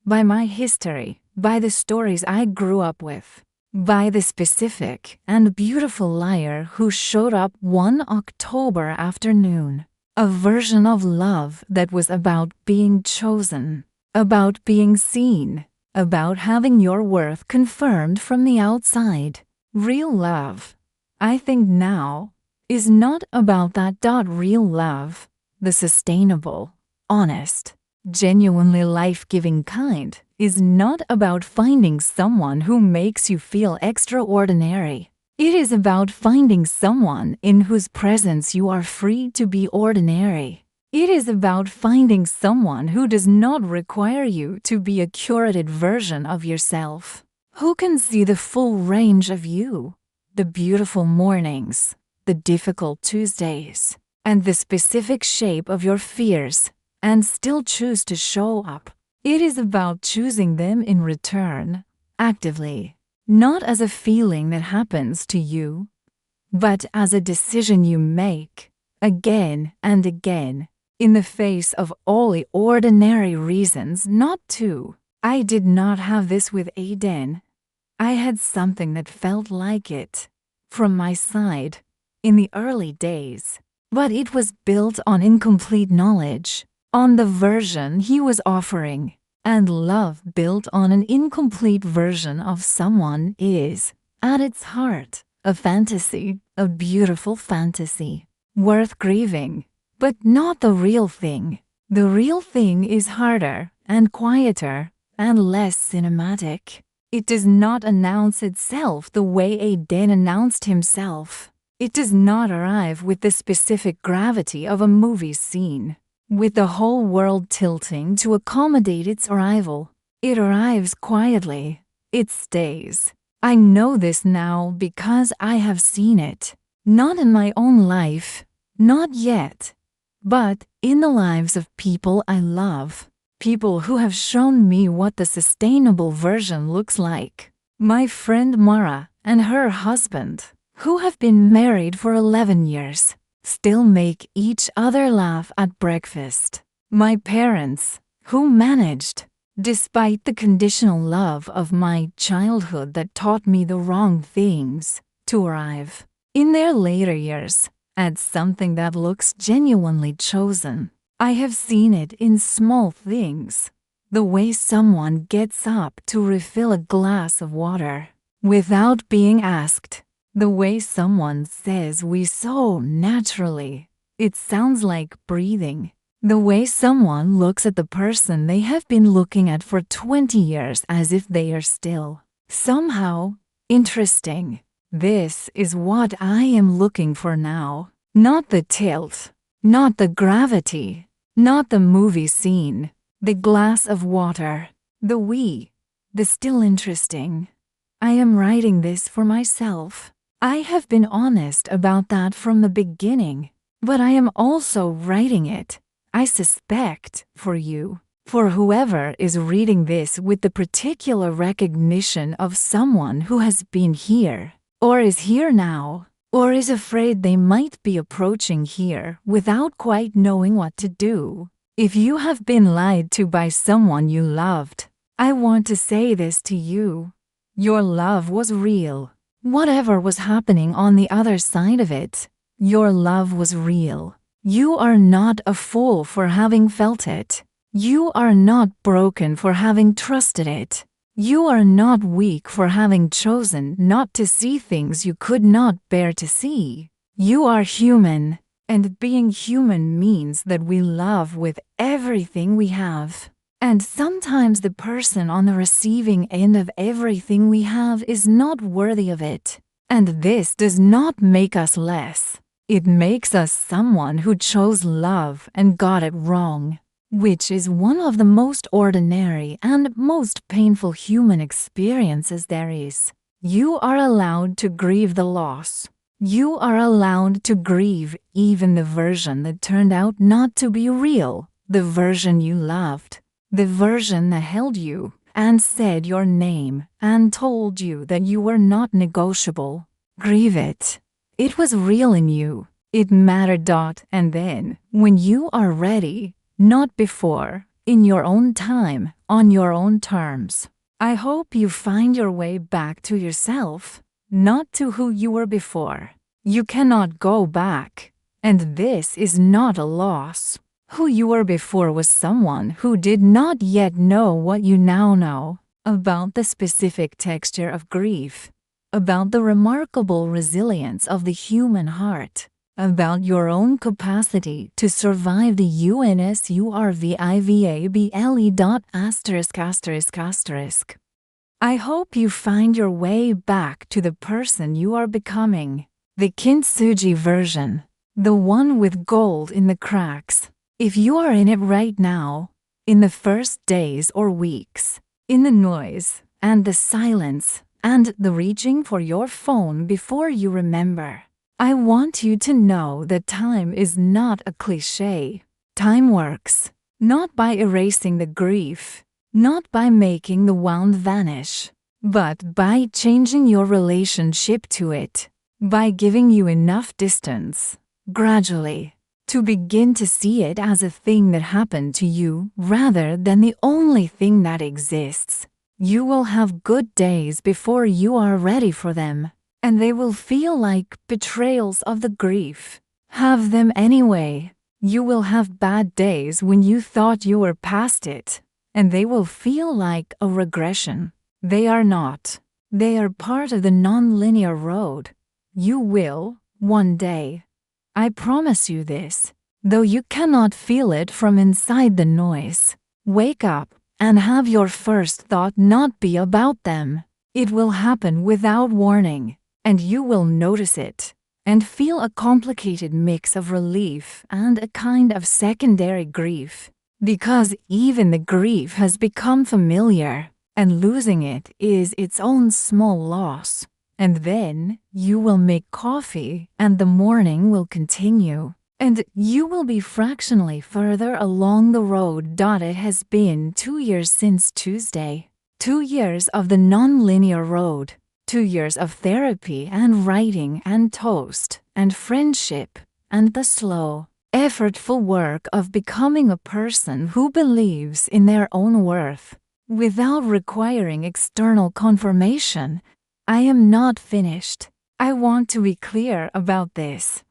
by my history, by the stories I grew up with, by the specific and beautiful liar who showed up one October afternoon. A version of love that was about being chosen, about being seen, about having your worth confirmed from the outside. Real love, I think now, is not about that. Real love, the sustainable, honest, genuinely life-giving kind, is not about finding someone who makes you feel extraordinary. It is about finding someone in whose presence you are free to be ordinary. It is about finding someone who does not require you to be a curated version of yourself, who can see the full range of you, the beautiful mornings, the difficult Tuesdays, and the specific shape of your fears, and still choose to show up. It is about choosing them in return, actively, not as a feeling that happens to you, but as a decision you make, again and again, in the face of all the ordinary reasons not to. I did not have this with Aiden. I had something that felt like it from my side in the early days, but it was built on incomplete knowledge, on the version he was offering, and love built on an incomplete version of someone is, at its heart, a fantasy, a beautiful fantasy, worth grieving, but not the real thing. The real thing is harder and quieter and less cinematic. It does not announce itself the way Aiden announced himself. It does not arrive with the specific gravity of a movie scene, with the whole world tilting to accommodate its arrival. It arrives quietly. It stays. I know this now because I have seen it. Not in my own life, not yet, but in the lives of people I love. People who have shown me what the sustainable version looks like. My friend Mara and her husband, who have been married for 11 years, still make each other laugh at breakfast. My parents, who managed, despite the conditional love of my childhood that taught me the wrong things, to arrive, in their later years, at something that looks genuinely chosen. I have seen it in small things. The way someone gets up to refill a glass of water without being asked. The way someone says we so naturally. It sounds like breathing. The way someone looks at the person they have been looking at for 20 years as if they are still somehow interesting. This is what I am looking for now. Not the tilt, not the gravity, not the movie scene, the glass of water, the still interesting. I am writing this for myself. I have been honest about that from the beginning, but I am also writing it, I suspect, for you, for whoever is reading this with the particular recognition of someone who has been here, or is here now, or is afraid they might be approaching here without quite knowing what to do. If you have been lied to by someone you loved, I want to say this to you. Your love was real. Whatever was happening on the other side of it, your love was real. You are not a fool for having felt it. You are not broken for having trusted it. You are not weak for having chosen not to see things you could not bear to see. You are human, and being human means that we love with everything we have. And sometimes the person on the receiving end of everything we have is not worthy of it. And this does not make us less. It makes us someone who chose love and got it wrong, which is one of the most ordinary and most painful human experiences there is. You are allowed to grieve the loss. You are allowed to grieve even the version that turned out not to be real, the version you loved, the version that held you and said your name and told you that you were not negotiable. Grieve it. It was real in you. It mattered. And then, when you are ready, not before, in your own time, on your own terms. I hope you find your way back to yourself, not to who you were before. You cannot go back, and this is not a loss. Who you were before was someone who did not yet know what you now know about the specific texture of grief, about the remarkable resilience of the human heart, about your own capacity to survive the UNSURVIVABLE. I hope you find your way back to the person you are becoming, the kintsugi version, the one with gold in the cracks. If you are in it right now, in the first days or weeks, in the noise and the silence and the reaching for your phone before you remember, I want you to know that time is not a cliché. Time works, not by erasing the grief, not by making the wound vanish, but by changing your relationship to it, by giving you enough distance, gradually, to begin to see it as a thing that happened to you rather than the only thing that exists. You will have good days before you are ready for them, and they will feel like betrayals of the grief. Have them anyway. You will have bad days when you thought you were past it, and they will feel like a regression. They are not. They are part of the non-linear road. You will, one day. I promise you this, though you cannot feel it from inside the noise. Wake up and have your first thought not be about them. It will happen without warning, and you will notice it and feel a complicated mix of relief and a kind of secondary grief, because even the grief has become familiar, and losing it is its own small loss. And then you will make coffee and the morning will continue, and you will be fractionally further along the road. It has been 2 years since Tuesday. 2 years of the non-linear road. 2 years of therapy and writing and toast and friendship and the slow, effortful work of becoming a person who believes in their own worth without requiring external confirmation. I am not finished. I want to be clear about this.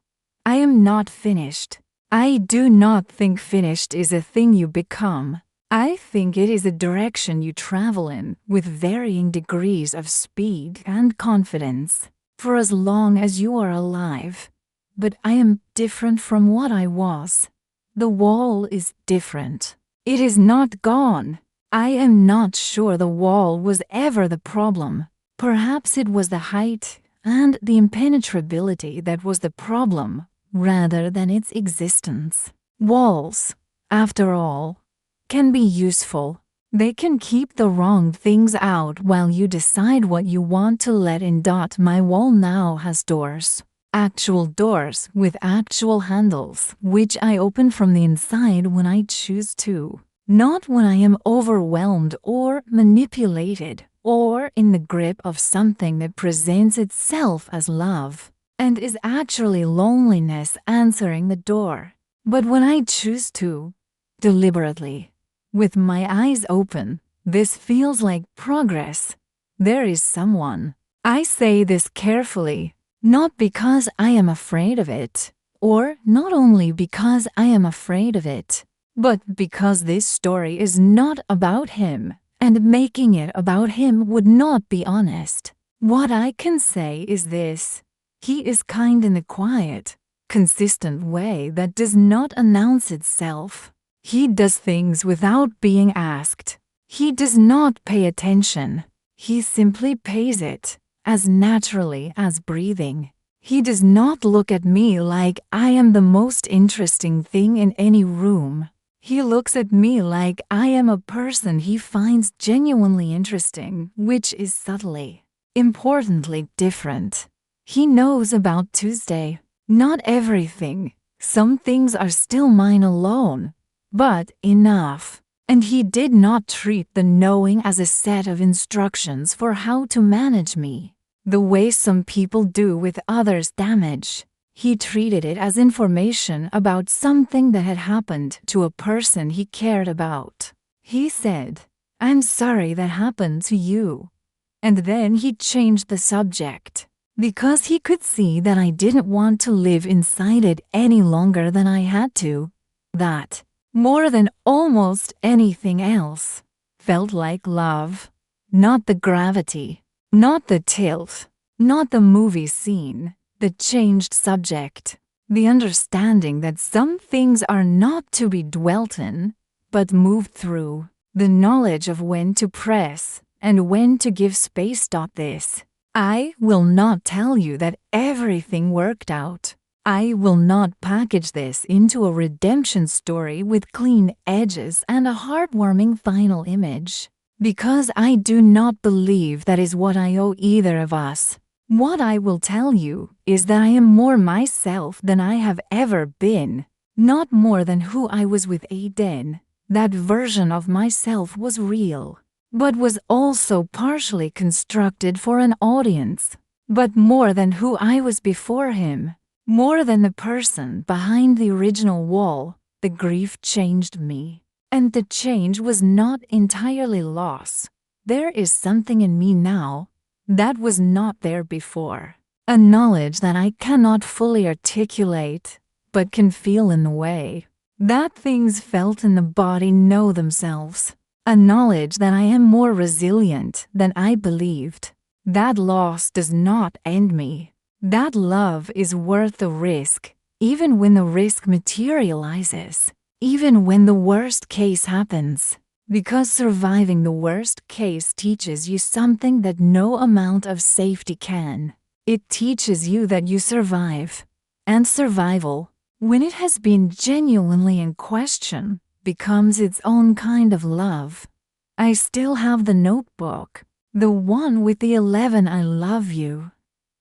I am not finished. I do not think finished is a thing you become. I think it is a direction you travel in with varying degrees of speed and confidence for as long as you are alive. But I am different from what I was. The wall is different. It is not gone. I am not sure the wall was ever the problem. Perhaps it was the height and the impenetrability that was the problem, rather than its existence. Walls, after all, can be useful. They can keep the wrong things out while you decide what you want to let in. My wall now has doors. Actual doors with actual handles, which I open from the inside when I choose to. Not when I am overwhelmed or manipulated or in the grip of something that presents itself as love and is actually loneliness answering the door. But when I choose to, deliberately, with my eyes open, this feels like progress. There is someone. I say this carefully, not because I am afraid of it, or not only because I am afraid of it, but because this story is not about him, and making it about him would not be honest. What I can say is this: he is kind in a quiet, consistent way that does not announce itself. He does things without being asked. He does not pay attention. He simply pays it, as naturally as breathing. He does not look at me like I am the most interesting thing in any room. He looks at me like I am a person he finds genuinely interesting, which is subtly, importantly different. He knows about Tuesday. Not everything. Some things are still mine alone. But enough. And he did not treat the knowing as a set of instructions for how to manage me, the way some people do with others' damage. He treated it as information about something that had happened to a person he cared about. He said, "I'm sorry that happened to you." And then he changed the subject, because he could see that I didn't want to live inside it any longer than I had to. That, more than almost anything else, felt like love. Not the gravity, not the tilt, not the movie scene, the changed subject, the understanding that some things are not to be dwelt in, but moved through, the knowledge of when to press and when to give space. This. I will not tell you that everything worked out. I will not package this into a redemption story with clean edges and a heartwarming final image, because I do not believe that is what I owe either of us. What I will tell you is that I am more myself than I have ever been, not more than who I was with Aiden. That version of myself was real, but was also partially constructed for an audience, but more than who I was before him. More than the person behind the original wall, the grief changed me. And the change was not entirely loss, there is something in me now that was not there before. A knowledge that I cannot fully articulate, but can feel in the way that things felt in the body know themselves. A knowledge that I am more resilient than I believed. That loss does not end me. That love is worth the risk, even when the risk materializes, even when the worst case happens. Because surviving the worst case teaches you something that no amount of safety can. It teaches you that you survive. And survival, when it has been genuinely in question, becomes its own kind of love. I still have the notebook, the one with the 11 I love you.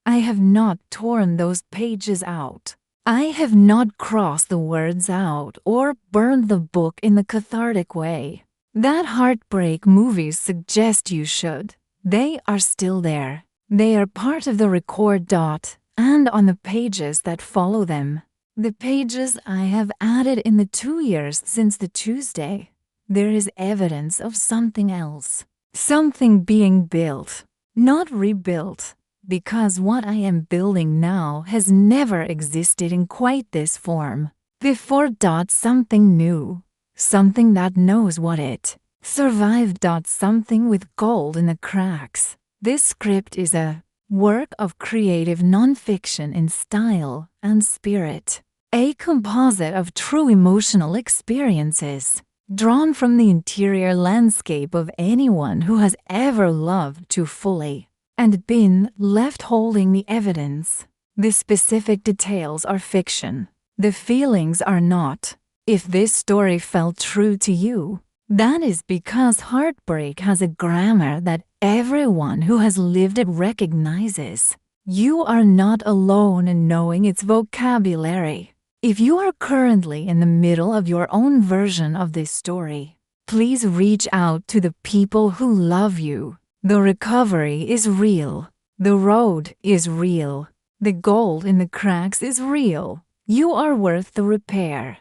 I have not torn those pages out. I have not crossed the words out or burned the book in the cathartic way that heartbreak movies suggest you should. They are still there. They are part of the record dot and on the pages that follow them. The pages I have added in the 2 years since the Tuesday. There is evidence of something else. Something being built, not rebuilt, because what I am building now has never existed in quite this form. Before dot something new, something that knows what it survived dot something with gold in the cracks. This script is a work of creative nonfiction in style and spirit. A composite of true emotional experiences, drawn from the interior landscape of anyone who has ever loved too fully and been left holding the evidence. The specific details are fiction. The feelings are not. If this story felt true to you, that is because heartbreak has a grammar that everyone who has lived it recognizes. You are not alone in knowing its vocabulary. If you are currently in the middle of your own version of this story, please reach out to the people who love you. The recovery is real. The road is real. The gold in the cracks is real. You are worth the repair.